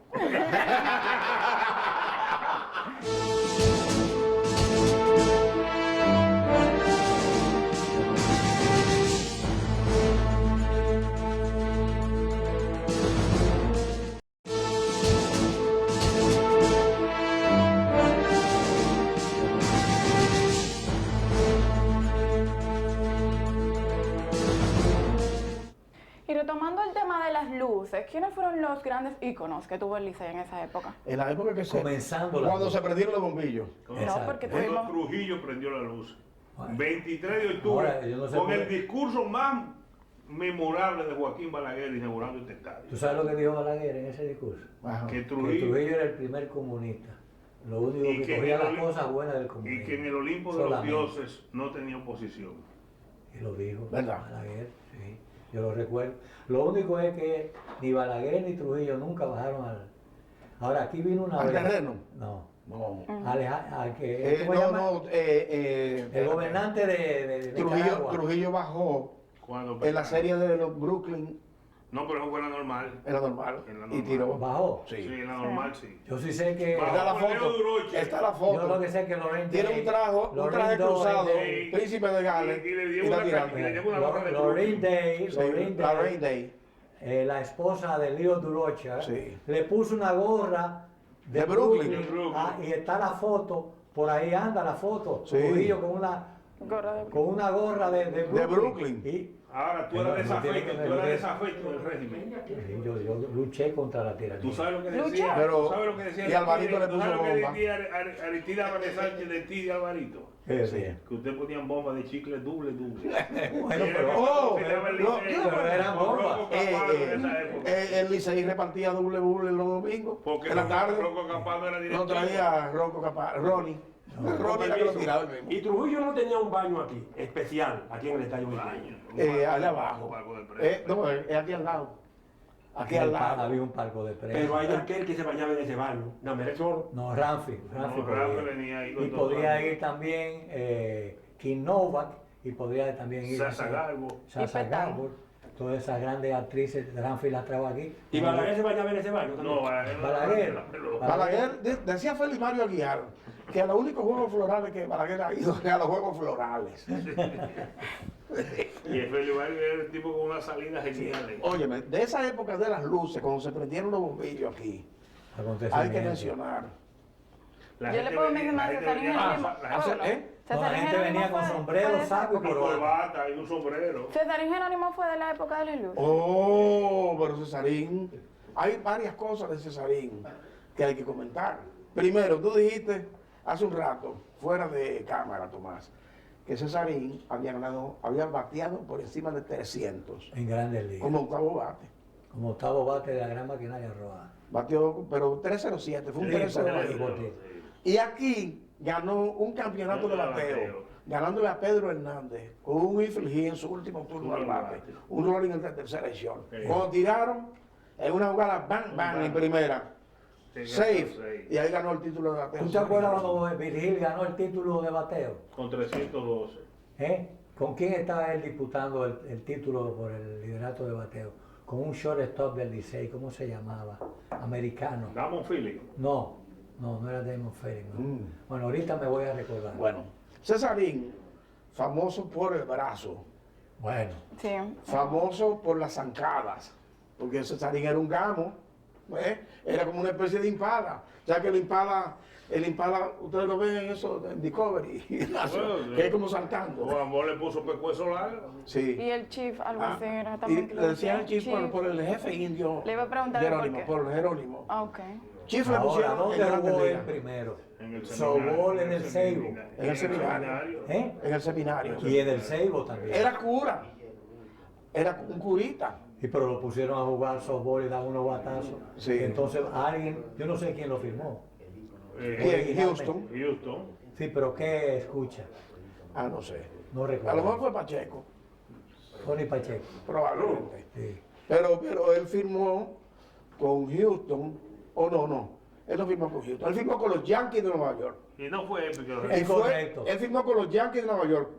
Y retomando el tema de las luces, ¿quiénes fueron los grandes íconos que tuvo el Licey en esa época? En la época que se. Comenzando la Cuando luz. se prendieron los bombillos. Exacto. No, porque Cuando tuvimos... Trujillo prendió la luz. Bueno. 23 de octubre, Ahora, yo no sé con por el qué. discurso más memorable de Joaquín Balaguer inaugurando este estadio. ¿Tú sabes lo que dijo Balaguer en ese discurso? Ajá. Que Que Trujillo, Trujillo era el primer comunista. Lo único Y que que cogía en el las Oli- cosas buenas del y comunismo. que en el Olimpo de los Solamente. dioses no tenía oposición. Y lo dijo ¿Verdad? Balaguer, sí. Yo lo recuerdo. Lo único es que ni Balaguer ni Trujillo nunca bajaron al... Ahora, aquí vino una ¿Al vez... terreno? No. No. Al que... ¿cómo se llama? El gobernante de Trujillo, Nicaragua. Trujillo bajó Cuando en la serie de los Brooklyn, No, pero eso fue la normal. en la normal, En la y normal. tiró. Bajó. Sí, en la normal sí. Yo sí sé que... Bajó. Está la con Leo foto. Duroche. Está la Yo lo foto. que sé es que Lorenzo... Tiene un traje cruzado, príncipe de Gales, Y le dio y está una tirando. y le dio una gorra de Lorraine Day, Sí, Lorraine la Day, Rain Day. la esposa de Leo Durocher, Sí. le puso una gorra De Brooklyn. De Brooklyn. y está la foto, por ahí anda la foto, Sí. Trujillo con una gorra de Brooklyn. Y Ahora, tú Pero eras no tiene desafeito, que tú ver eras eso. desafeito del régimen. sí, yo luché contra la tiranía. Tú sabes lo que Lucha. decía. Pero- ¿Tú sabes lo que decía? y Alvarito le ¿Tú puso sabes lo que bomba. decía Aristide Álvarez Sánchez de ti y Alvarito? Sí, Sí. Que usted ponían bombas de chicle doble. Bueno, pero... Oh, pero eran bombas. El Licey repartía doble bulle los domingos. Porque en la tarde Rocco Capano era lo director. traía Rocco Capaz, Ronnie. Ronnie era que lo tiraba el mismo. Y Trujillo no tenía un baño aquí, especial, aquí en el estadio. Allá abajo. No, es aquí al lado. Aquí al lado. Había un palco de prensa. Pero hay aquel que se bañaba en ese baño. No, me solo. No, Ramfi Ramfi podía. venía ahí con Y todo podía el mundo. ir también Kim Novak y podría también ir Sasa Garbo. Sasa Y Petán. Garbo, todas esas grandes actrices, Ramfi las trajo aquí. Y Balaguer se bañaba en ese baño. No, Balaguer. Balaguer, decía Félix Mario Aguiar que a los únicos juegos florales que Balaguer ha ido es a los juegos florales. Y el Félix Valle era el tipo con una salida genial. Óyeme, de esa época de las luces, cuando se prendieron los bombillos aquí, hay que Acontecimientos. mencionar. Yo le puedo mencionar a Cesarín Jerónimo. No, la gente venía con sombrero, saco y Con corbata. corbata y un sombrero. Cesarín Jerónimo fue de la época de las luces. Oh, pero Cesarín, hay varias cosas de Cesarín que hay que comentar. Primero, tú dijiste hace un rato, fuera de cámara, Tomás, que Cesarín había bateado por encima de 300, En grandes ligas. como octavo bate. Como octavo bate de la gran maquinaria roja. Bateó, pero 307, fue un Sí, 3-0. porque- Y aquí ganó un campeonato de bateo, ganándole a Pedro Hernández con un infield en su último turno al bate, un rolling en la tercera edición. Sí. Cuando tiraron en una jugada bang bang en primera, safe, y ahí ganó el título de bateo. ¿Tú te acuerdas cuando Virgil ganó el título de bateo? Con 312. ¿Con quién estaba él disputando el título por el liderato de bateo? Con un shortstop del Licey, ¿cómo se llamaba? Americano. Damon Phillips. No era Damon Ferry. ¿no? Bueno, ahorita me voy a recordar. Bueno, Cesarín, famoso por el brazo, Bueno, Sí. famoso por las zancadas, porque Cesarín era un gamo, era como una especie de impala. Ya que el impala, ustedes lo ven en eso, en Discovery, Bueno, que es como saltando. Juan Bosch le puso pescuezo largo. Sí. Y el chief, algo Ah, así era y también. que le decían Chief Chief. por el jefe indio Le iba a preguntar por Jerónimo, qué. por Jerónimo. Ah, ok. Chief le ahora, pusieron en ¿dónde Grandes jugó él Ligas, primero? En el Sobol en el Seibo. En el seminario. ¿Eh? en el seminario. Y en el Seibo también. Era cura, era un curita. Y pero lo pusieron a jugar softball y dar unos batazos. Sí. Entonces alguien, yo no sé quién lo firmó. En Houston. Houston. Sí, pero ¿qué escucha? Ah, no sé. No A lo mejor recuerdo. fue Pacheco, Tony Pacheco. probablemente. Sí. Pero él firmó con Houston, o no, él no firmó con Houston, él firmó con los Yankees de Nueva York. Y no fue épico. Es Él fue- correcto. él firmó con los Yankees de Nueva York.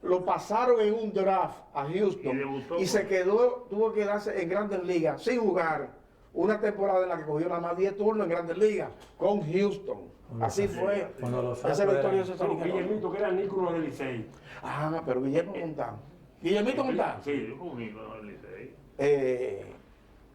Lo pasaron en un draft a Y Houston debutó y se con- tuvo que quedarse en Grandes Ligas sin jugar una temporada en la que cogió nada más 10 turnos en Grandes Ligas con Houston. Así fue. Cuando los Esa es la Astros historia de eran- César No, Guillermo. Guillermito, que era el ícono del Licey. Ah, pero Guillermo Montán. Guillermito Montán. Sí. Un ícono del Licey. Eh,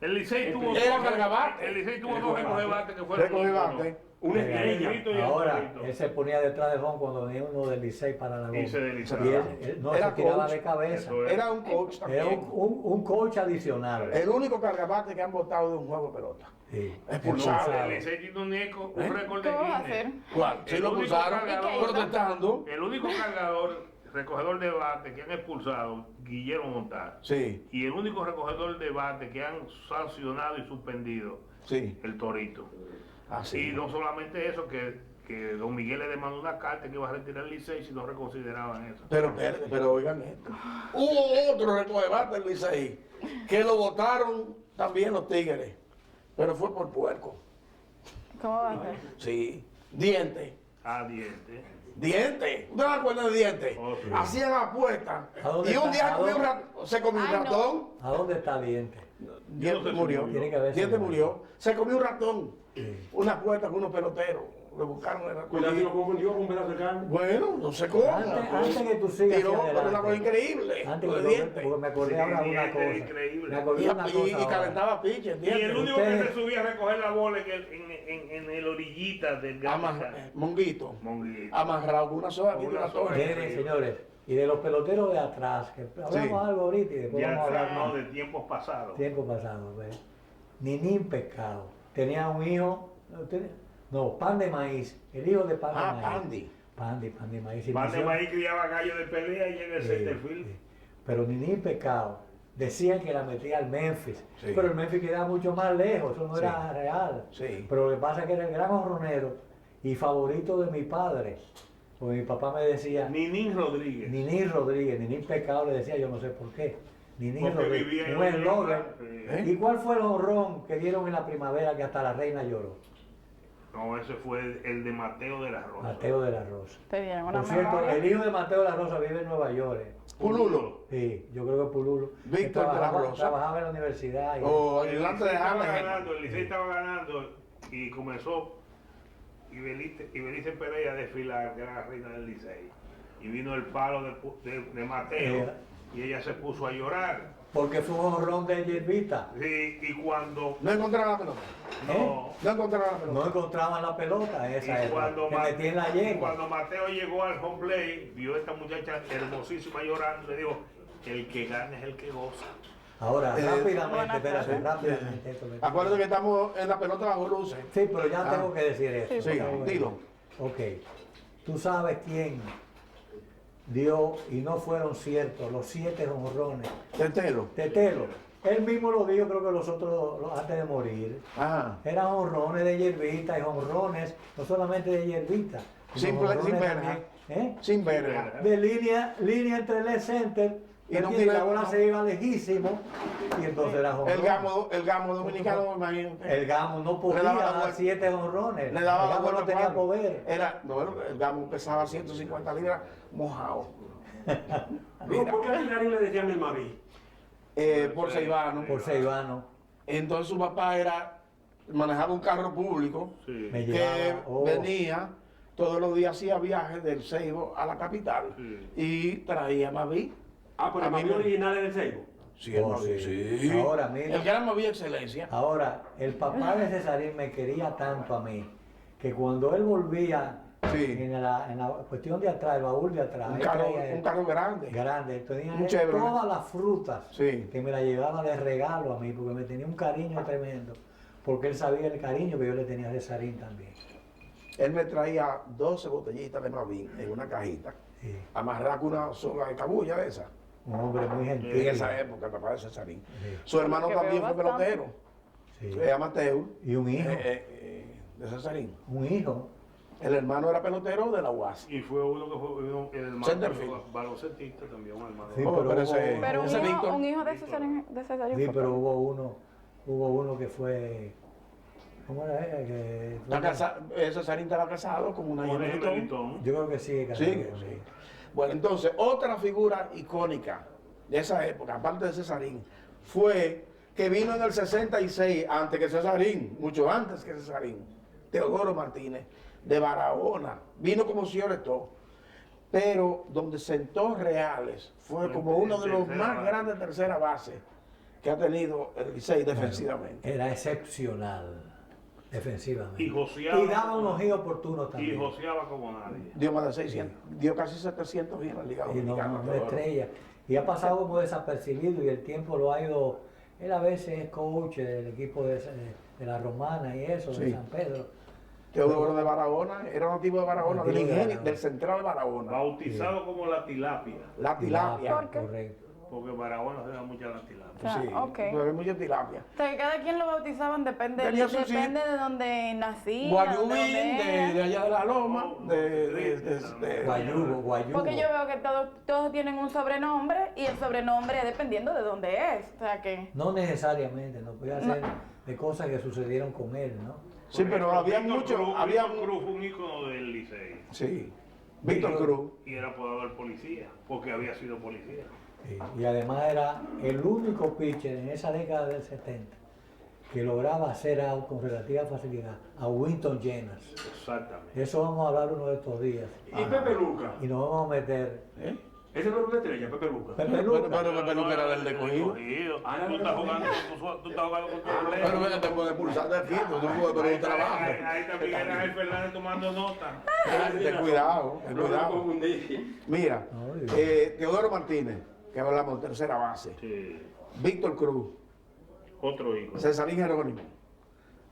El Licey tuvo Era dos- cargabate. El Licey tuvo dos recogebates que fueron recoge íconos. bate. Una Mira, estrella. Guillermito y el Ahora, Torito. él se ponía detrás de home cuando venía uno del Licey para la goma. Y se deslizaba. Y él no Era se tiraba coach. de cabeza. Eso Era un coach Era también. un coach adicional. El único cargabate que han votado de un juego de pelota. Sí. Expulsado. El Licey tiene un récord ¿Qué de vas a Guinness. hacer? ¿Cuál? Sí El lo único expulsaron cargador- protestando. El único cargador, recogedor de bate que han expulsado, Guillermo Montán. Sí, Y el único recogedor de bate que han sancionado y suspendido, sí. el Torito. Así. Y no solamente eso, que don Miguel le demandó una carta que iba a retirar el Licey si no reconsideraban eso. Pero oigan esto. Hubo otro recogebate del Licey que lo votaron también los Tigres. Pero fue por puerco. ¿Cómo va a ser? Sí. Dientes. A diente. Dientes. ¿Usted no se acuerda de dientes? Oh, sí. Hacían apuestas. ¿A dónde Y un está? día ¿A comió un dónde? se comió un Ay, no. ratón. ¿A dónde está Diente? Dientes sé si murió. murió. Tiene que haberse Dientes muerto. murió. Se comió un ratón. Sí. Una apuesta con unos peloteros. Le buscaron el Cuidado, ratón. lo confundió con un pedazo de carne. Bueno, no sé cómo. Antes que tú sigas Tiró, hacia pero una cosa adelante. increíble. Antes lo de que dientes. porque me acordé ahora de una Diente cosa. increíble. Me acordé de una cosa Y ahora. calentaba piches, Y el ¿entiendes? único Ustedes- que se subía a recoger la bola en el orillita del Monguito. Monguito. Amarrado con una soga aquí de Una una soga. torre. Miren, señores, y de los peloteros de atrás, que hablamos Sí. algo ahorita y después Ya vamos a hablar hablamos más. de tiempos pasados. Tiempo pasado, ¿ves? Ninín Pescado. Tenía un hijo, no, Pan de Maíz, el hijo de Pan de Ah, Maíz. Pandy. Pan de Maíz. Pan de inició- Maíz criaba gallo de pelea y en el Sí, centerfield. sí. Pero Ninín Pescado decían que la metía al Memphis, Sí. pero el Memphis quedaba mucho más lejos, eso no Sí. era real. Sí. Pero lo que pasa es que era el gran honronero y favorito de mi padre. Porque mi papá me decía, Ninín Rodríguez. Ninín Rodríguez, Ninín Pescado le decía, yo no sé por qué. Ninín Porque Rodríguez, vivía en un eslogan. ¿Eh? ¿Y cuál fue el honrón que dieron en la primavera que hasta la reina lloró? No, ese fue el de Mateo de la Rosa. Mateo de la Rosa. Te dieron una Por cierto, memoria. el hijo de Mateo de la Rosa vive en Nueva York. Pululo. Sí, yo creo que Pululo. Víctor Que de la trabajaba, Rosa. trabajaba en la universidad. y- O El ayudante Licey de estaba James. ganando, el Licey estaba ganando y comenzó Ibelice Pereira a desfilar, que era la reina del Licey. Y vino el palo de Mateo y ella se puso a llorar. Porque fue un honrón de Yerbita. Sí, y cuando No encontraron la pelota. no, No encontraron la pelota. No encontraban la pelota en esa y época. cuando, Se metía en la y yegua. cuando Mateo llegó al home play, vio a esta muchacha hermosísima llorando, le dijo, el que gana es el que goza. Ahora, rápidamente, Buenas espérate, tardes. rápidamente. esto me- Acuérdate que estamos en la pelota bajo luces. Sí, pero ya Ah. tengo que decir eso. Sí, Tengo que dilo. decir. Ok. ¿Tú sabes quién dio, y no fueron ciertos, los 7 honrones? Tetelo. Tetelo. Él mismo lo dijo, creo que los otros, antes de morir. Ah. Eran honrones de Yerbita y honrones, no solamente de Yerbita. sino Sin honrones verja. también, ¿eh? Sin verga. De línea entre el left center, Y no y tiene- la bola no. se iba lejísimo, y entonces era honrón. El gamo dominicano, imagínate. El Gamo no podía Le daba la dar vuelta. 7 honrones. Le daba el la Gamo vuelta no tenía al palo. poder. Bueno, el gamo pesaba 150 libras mojado. No, ¿por qué a Hilario le decían el Maví? Por Ceibano. Por Seibano. Entonces su papá manejaba un carro público Sí. Me que llevaba. oh, venía todos los días, hacía viajes del Ceibo a la capital Sí. y traía Maví Ah, pero A el mí mami me- original es del Seibo. Sí, el Oh, Mavi, sí. sí. Ahora, mira. El gran Mavi excelencia. Ahora, el papá de Cesarín me quería tanto a mí que cuando él volvía Sí. en la cuestión de atrás, el baúl de atrás, Un él carro, traía un carro grande. grande, él tenía Un él Chevrolet. todas las frutas Sí. que me la llevaba de regalo a mí, porque me tenía un cariño tremendo, porque él sabía el cariño que yo le tenía a Cesarín también. Él me traía 12 botellitas de Mavín en una cajita, Sí. amarrada con una soga de cabulla de esa. Un hombre muy gentil. En esa época, el papá de Cesarín. Sí. Su hermano Que también veo fue bastante. pelotero. Sí. Se llama Teo, Y un hijo, de Cesarín. un hijo. El hermano era pelotero de la UAS. Y fue uno que fue el hermano Centerfield. baloncestista también, un hermano. Sí, Oh, pero pero hubo- ese- Pero ese Víctor. un hijo de Cesarín, Sí, pero hubo uno que fue, ¿cómo era ella? Cesarín estaba casado con una hija Con de el Melitón. Melitón. Yo creo que sí, que Sí, sí. Bueno, entonces, otra figura icónica de esa época, aparte de Cesarín, fue que vino en el 66, antes que Cesarín, mucho antes que Cesarín, Teodoro Martínez, de Barahona. Vino como señor todo, pero donde sentó Reales fue como uno de los Tercera más base. grandes tercera base que ha tenido el Licey defensivamente. Era excepcional defensivamente. Y joseaba. Y daba unos giros oportunos Y también. joseaba como nadie. Dio más de 600, dio casi 700 en la Liga Y no, Dominicana. una Teodoro. estrella. Y ha pasado como desapercibido y el tiempo lo ha ido. Él a veces es coach del equipo de la Romana y eso, de Sí. San Pedro. Teodoro de Barahona, era nativo de Barahona, del Nativo de ingenio, Barahona. del central de Barahona. Bautizado como la tilapia. La tilapia. ¿Por qué? Correcto. Porque Barahona se da mucha la tilapia. Ah, Sí, ok. pero hay mucha tilapia. O sea, que cada quien lo bautizaban depende Tenía su de donde nacía, de dónde Guayubín, era. de allá de la loma, de- Guayubo. Porque yo veo que todos tienen un sobrenombre y el sobrenombre es dependiendo de dónde es. O sea que. No necesariamente, no puede ser de cosas que sucedieron con él, ¿no? Sí, pero había Víctor mucho, Cruz, había Víctor Cruz fue un ícono del Licey. sí, Víctor Cruz. Y era apodado el policía, porque había sido policía. Sí, y además era el único pitcher en esa década del 70 que lograba hacer out con relativa facilidad a Winton Llenas. Exactamente. De eso vamos a hablar uno de estos días. Y Pepe Luca. Y nos vamos a meter. ¿Eh? Ese no era una estrella, Pepe Luca. Pepe Pero Luca. Pepe Luca era del escogido. Ah, Tú no, estás no, jugando tú estás jugando con tu Pero emblema. ven, te puedes expulsar del equipo, tú puedes perder un trabajo. Ahí también era el Fernández tomando nota. Ten cuidado, ten No me cuidado. confundí. Mira, Ay, Teodoro Martínez, que hablamos de tercera base, Sí. Víctor Cruz, Otro ícono. Cesarín Jerónimo,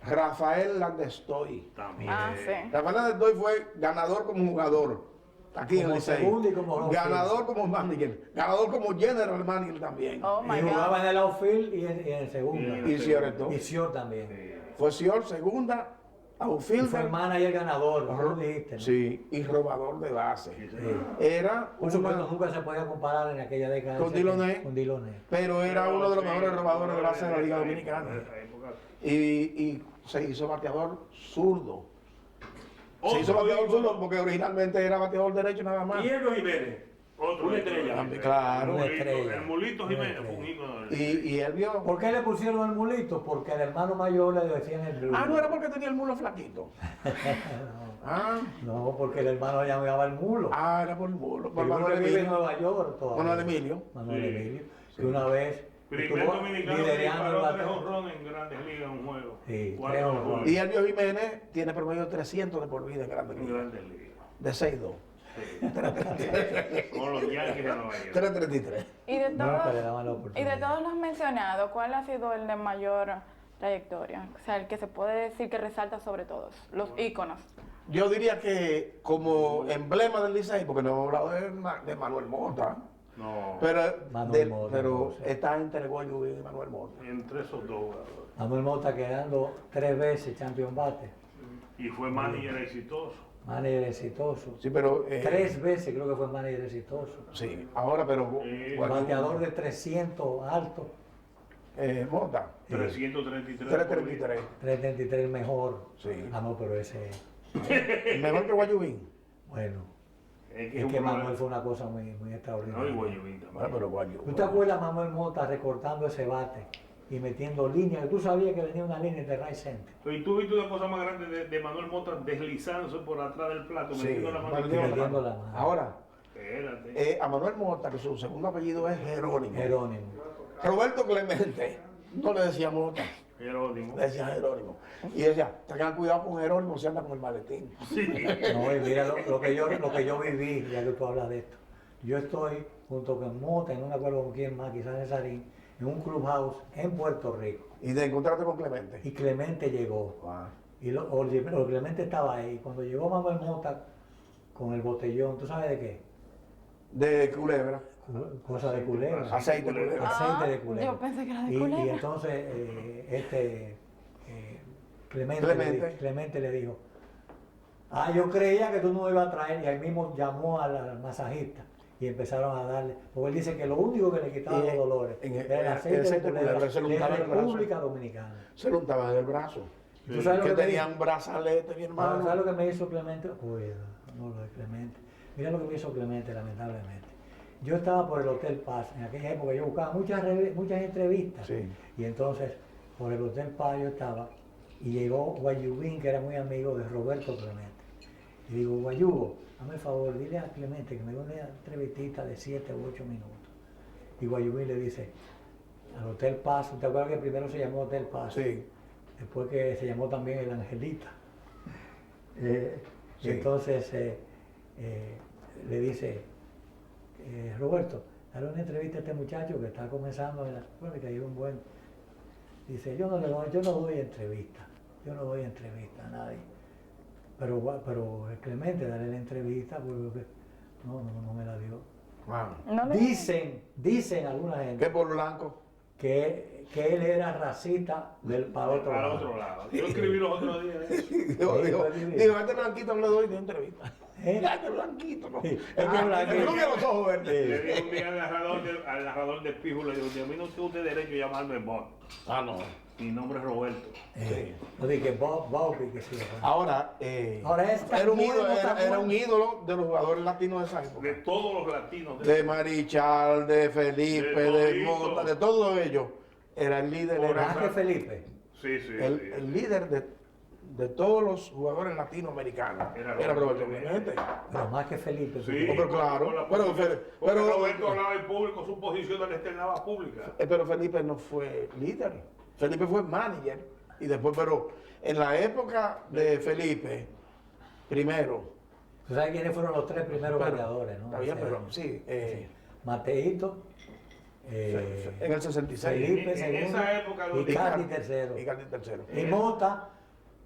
Rafael Landestoy. También. Ah, sí. Rafael Landestoy fue ganador como jugador. Aquí en Como el Licey. segundo y como outfield. Ganador como manager. Ganador como general manager también. Oh my Y jugaba God. en el outfield y en el segundo. Y cierre todo. Y Sior también. Fue señor segunda, Y fue outfielder. el manager ganador, como tú dijiste, ¿no? Sí, y robador de base. Sí. Era Por supuesto, una, nunca se podía comparar en aquella década. Con del 70 Diloné. Con Diloné. pero era uno de los mejores robadores de base de la Liga En Dominicana. esa época. Y se hizo bateador zurdo. Se hizo Otro bateador ícono. zurdo porque originalmente era bateador derecho nada más. Y Elio Jiménez. Otro Una ícono. estrella. También, claro. Una Mulito, estrella. El Mulito Una Jiménez fue un estrella. ícono del Y él vio. ¿Por qué le pusieron el mulito? Porque al hermano mayor le decían el Blue. Ah, no era porque tenía el mulo flaquito. Ah, No, porque el hermano llamaba el mulo. era por el mulo. Por Seguro Manuel que vive en Emilio. Nueva York todavía. Manuel Emilio. Manuel Sí. Emilio. Que una vez primer estuvo dominicano que liderando el disparó 3 bateo. honrones en Grandes Ligas en un juego. Sí, 4 3 honrones. honrones Y Elvio Jiménez tiene promedio 300 de por vida en Grandes en Ligas. Grandes Ligas. De 6-2. Con los Yankees de Nueva York. 3-33. Y de Nunca le todos, daban la y de oportunidad. todos los mencionados, ¿cuál ha sido el de mayor trayectoria? O sea, el que se puede decir que resalta sobre todos, los íconos. Yo diría que como emblema del Licey, porque no hemos hablado de Manuel Mota, No, pero, Manuel Mota, pero no sé. está entre Guayubín y Manuel Mota. entre esos dos jugadores. Manuel Mota quedando 3 veces champion bate. Y fue manager exitoso. Manager exitoso. Sí, pero... 3 veces creo que fue manager exitoso. Sí, ahora pero... Sí. Bateador de 300 alto. Mota, 333. 333. 333 mejor. Sí. Ah, no, pero ese. Mejor que Guayubín. Bueno. Es Es un que problema. Manuel fue una cosa muy No, y extraordinaria. Guayubín Bueno, también. pero Guayubín. ¿Tú te acuerdas Manuel Mota recortando ese bate y metiendo líneas? Tú sabías que venía una línea de right center. Y tú viste una cosa más grande de Manuel Mota deslizándose por atrás del plato, Sí, metiendo la mano. metiendo Metiendo la mano. Ahora, Espérate. A Manuel Mota, que su segundo apellido es Jerónimo. Jerónimo. Roberto Clemente, no le decía Mota, Jerónimo. le decía Jerónimo. Y decía, tengan cuidado con Jerónimo, se anda con el maletín. Sí. No, y mira lo que yo viví, ya que tú hablas de esto. Yo estoy junto con Mota, no me acuerdo con quién más, quizás Cesarín, en un clubhouse en Puerto Rico. Y de encontrarte con Clemente. Y Clemente llegó. Wow. Y Clemente estaba ahí. Cuando llegó Manuel Mota con el botellón, ¿tú sabes de qué? De Culebra. Cosa de culebra. Aceite de culebra. Aceite de Ah, culebra. yo pensé que era de Y culebra. entonces Clemente. Clemente le dijo, yo creía que tú no ibas a traer, y ahí mismo llamó al masajista y empezaron a darle, porque él dice que lo único que le quitaba Y los dolores en era el aceite de culebra se lo de untaba en el brazo. República Dominicana. Se lo untaba en el brazo. ¿Tú sabes lo Que que me tenía hizo? un brazalete, mi hermano. ¿Sabes lo que me hizo Clemente? Cuida, no lo de Clemente. Mira lo que me hizo Clemente, lamentablemente. Yo estaba por el Hotel Paz, en aquella época yo buscaba muchas entrevistas. Sí. Y entonces, por el Hotel Paz yo estaba, y llegó Guayubín, que era muy amigo de Roberto Clemente. Y digo, Guayubo, hazme el favor, dile a Clemente que me dé una entrevistita de 7 u 8 minutos. Y Guayubín le dice, al Hotel Paz, ¿te acuerdas que primero se llamó Hotel Paz? Sí. Después que se llamó también el Angelita. Sí. Y entonces le dice, Roberto, dale una entrevista a este muchacho que está comenzando en la escuela y que hay un buen. Dice, yo no doy entrevista a nadie. Pero el Clemente, dale la entrevista, porque no me la dio. Wow. No le- Dicen alguna gente ¿Qué por blanco? que él era racista para otro Para lado. otro lado. Yo escribí los otros días eso. Digo, a este blanquito no le doy ni entrevista. ¿Eh? A este blanquito no. Sí. El que no tiene los ojos Le verdes. dije un día al narrador de Pijo, le digo, a mí no tiene usted derecho a llamarme Bob. Ah, no. Mi nombre es Roberto. No dije Bobby, que sí. Ahora, Ahora es era, un muy ídolo, bueno, era un ídolo de los jugadores latinos de esa De época. todos los latinos. De Marichal, de Felipe, De de todito. Mota, de todos ellos. Era el líder, Por era Más que Felipe. Sí, sí. el sí. líder de todos los jugadores latinoamericanos. Era Era Roberto Roberto Clemente. Pero más que Felipe. Sí, pero claro, por la pero posición- Fe- porque pero- Roberto hablaba en público, su posición la externaba pública. Pero Felipe no fue líder. Felipe fue manager. Y después, pero en la época de Felipe, primero, ¿Tú sabes quiénes fueron los 3 primeros Pero, bateadores, no? está bien, Ese pero año. sí, Mateito, en el 66. Felipe En segundo esa época y los- Candy tercero. Y Candy tercero. Y Mota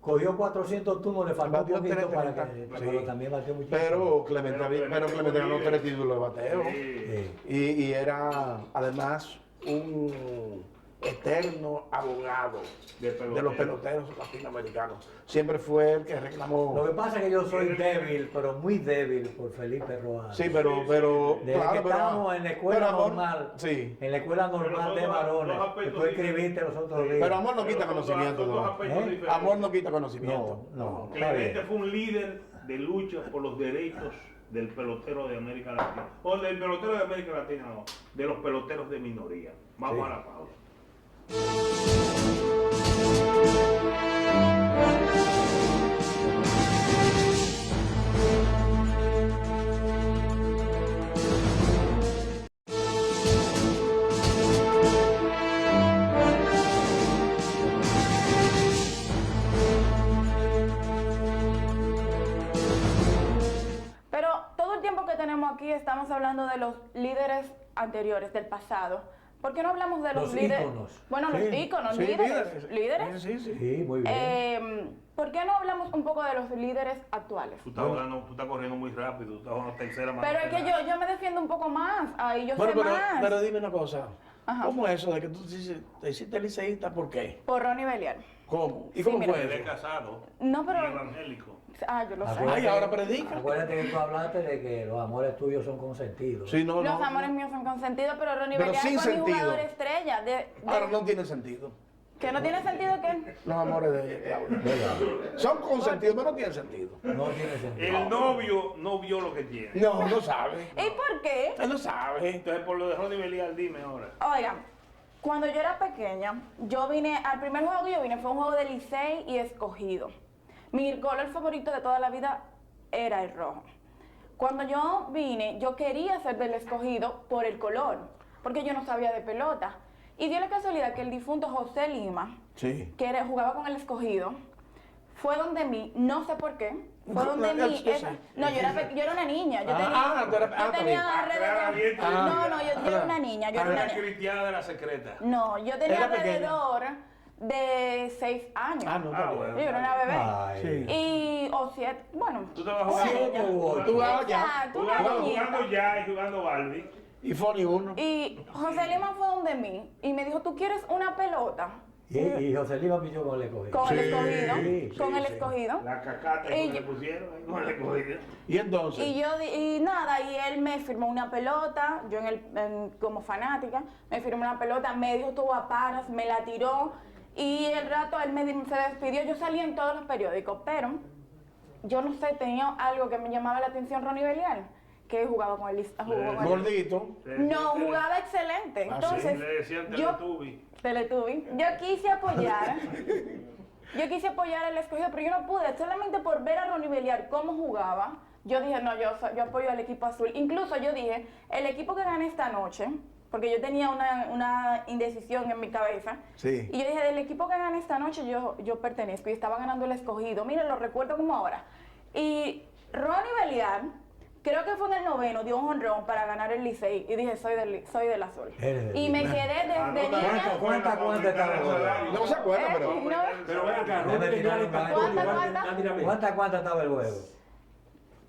cogió 400 turnos, le faltó un Batió poquito 330. para que... Sí. Pero también batió muchísimo. Pero Clemente, Pero Clemente ganó líder. 3 títulos de bateo. Sí. Sí. Y era además un eterno abogado De de los peloteros latinoamericanos. Siempre fue el que reclamó. Lo que pasa es que yo soy débil, pero muy débil por Felipe Rojas. Sí, pero Desde que estábamos en la escuela pero amor, normal, Sí. en la escuela normal de varones, que tú escribiste los otros días. Pero amor no quita Pero son conocimiento. dos ¿no? aspectos ¿Eh? diferentes. Amor no quita conocimiento. No, está Clemente bien. fue un líder de lucha por los derechos del pelotero de América Latina. O del pelotero de América Latina, no. De los peloteros de minoría. Vamos Sí. a la pausa. Pero todo el tiempo que tenemos aquí estamos hablando de los líderes anteriores, del pasado. ¿Por qué no hablamos de los, Los líderes? íconos. Bueno, los Sí, íconos, sí, líderes. ¿Líderes? Sí, sí. Sí, muy bien. ¿Por qué no hablamos un poco de los líderes actuales? Tú estás corriendo muy rápido, tú estás en la tercera mano. Pero es que yo me defiendo un poco más. Ahí yo Bueno, sé más. pero dime una cosa. Ajá. ¿Cómo es eso de que tú te hiciste liceísta? ¿Por qué? Por Ronnie Belial. ¿Cómo? ¿Y Sí, cómo mira. fue Él es eso? casado No, y pero... evangélico. Ah, yo lo sé. Ay, ahora predica. Acuérdate que tú hablaste de que los amores tuyos son consentidos. Sí, no, Los no. amores míos son consentidos, pero Ronnie Pero Belial sin fue mi sentido. jugador estrella. Ahora no tiene sentido. Que no tiene sentido que... Los amores de Claudia. ¿Verdad? Son consentidos, pero no tienen sentido. No tiene sentido. El novio no vio lo que tiene. No, no sabe. ¿Y por qué? Él no sabe. Entonces, por lo de Ronnie Belial, dime ahora. Oigan, cuando yo era pequeña, yo vine, al primer juego que yo vine fue un juego de Licey y Escogido. Mi color favorito de toda la vida era el rojo. Cuando yo vine, yo quería ser del Escogido por el color, porque yo no sabía de pelota. Y dio la casualidad que el difunto José Lima, Sí. que jugaba con el Escogido, fue donde mí, no sé por qué, fue donde mí. No, yo era una niña. Yo tenía alrededor. Yo era una niña. Yo era una niña. cristiana de la secreta. No, yo tenía Era pequeña. alrededor de 6 años. Ah, no, está bueno. Yo era una bebé. Ay. Sí. Y, o 7, bueno. Tú estabas una jugando, niña. Tú jugabas ya. Exacto, una jugando niñita. ya y jugando Barbie. Y Fonny uno. Y José Lima fue donde mí y me dijo, ¿tú quieres una pelota? Y José Lima pichó con el Escogido. Con el Sí, Escogido. sí, Con el sí. Escogido. La cacata Y que le yo- pusieron ahí con el escogido. Y entonces. Y nada, y él me firmó una pelota, yo como fanática, me firmó una pelota, me dijo tú a paras, me la tiró, y el rato él se despidió, yo salí en todos los periódicos, pero yo no sé, tenía algo que me llamaba la atención Ronnie Belial, que jugaba con el Gordito. No, jugaba excelente. Ah, Entonces, Le decían yo, Teletubby. Teletubby. Yo quise apoyar al Escogido, pero yo no pude, solamente por ver a Ronnie Belial cómo jugaba. Yo dije, no, yo apoyo al equipo azul. Incluso yo dije, el equipo que gane esta noche, porque yo tenía una indecisión en mi cabeza. Sí. Y yo dije, del equipo que gane esta noche yo pertenezco. Y estaba ganando el Escogido. Miren, lo recuerdo como ahora. Y Ronnie Belial, creo que fue en el 9º, dio un jonrón para ganar el Licey. Y dije, soy del azul. Eres del Y me quedé desde niña. ¿Cuánta estaba el juego? No se acuerda, pero. No. Pero ven acá, Debe Ronnie Belial es tirar pastor ¿Cuánta, igual que cuánta? Andy Ramírez. ¿Cuánta estaba el juego?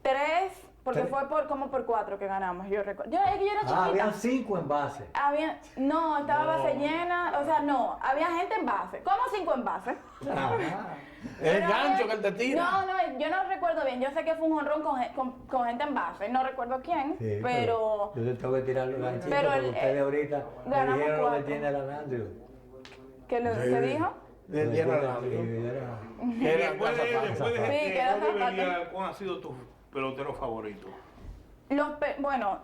3, porque Tres. fue como por 4 que ganamos, yo recuerdo. Es que yo era chiquita. Habían 5 en base. No, estaba base llena, o sea, no, había gente en base. ¿Cómo 5 en base? El Pero gancho había- que él te tira. No, yo no recuerdo bien. Yo sé que fue un jonrón con gente en base. No recuerdo quién, Sí, pero yo le tengo que tirar los ganchitos pero porque el- ustedes ahorita me ganamos dijeron lo que 4. tiene el Andrew. ¿qué dijo? De General Amigo. Que era Después de Sí, queda Ronnie zapata. Belial, ¿cuál ha sido tu pelotero favorito? Bueno,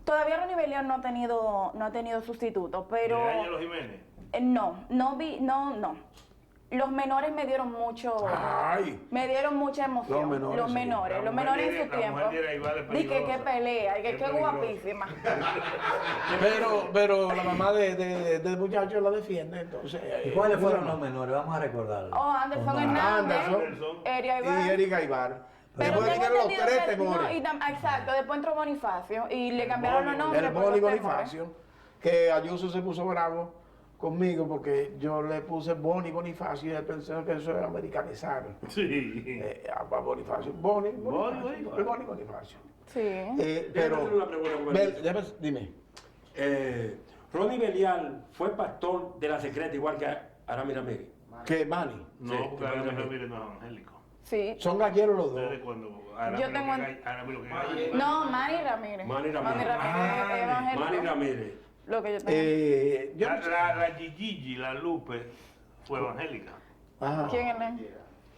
todavía Ronnie Belial no ha tenido sustituto, pero ¿De Ángelo Jiménez? no. Los menores me dieron mucha emoción. Los menores, sí. Los menores en su La tiempo. mujer de Iraibal es Dije, qué peligrosa. pelea, y Es qué peligrosa. guapísima. Pero la mamá del muchacho la defiende, entonces. ¿Y cuáles fueron los menores? Vamos a recordarlos. Oh, Anderson Omar. Hernández, Anderson Erika Y Ibar. Erika Ibar. Pero Después tengo vinieron los entendido tres que- temores. exacto, después entró Bonifacio y le cambiaron los nombres. El por Boni los temores. Bonifacio, que Ayuso se puso bravo conmigo porque yo le puse Boni Bonifacio y él pensó que eso era americanizar. Sí. A Bonifacio. Boni Bonifacio. Bonifacio. Sí. Pero. hacerle una pregunta, Gobernador. Dime. Ronnie Belial fue pastor de la secreta igual que Aramir Ramírez. Que Manny. No, Sí, porque Ángelo Ramírez no es evangélico. Sí. Son galleros los dos. Desde cuando Yo tengo No, Manny Ramírez. Manny Ramírez. Manny Ramírez es evangélico. Manny Ramírez. Lo que yo tengo. Yo no sé. La Gigi, la Lupe, fue evangélica. Ajá. ¿Quién es él?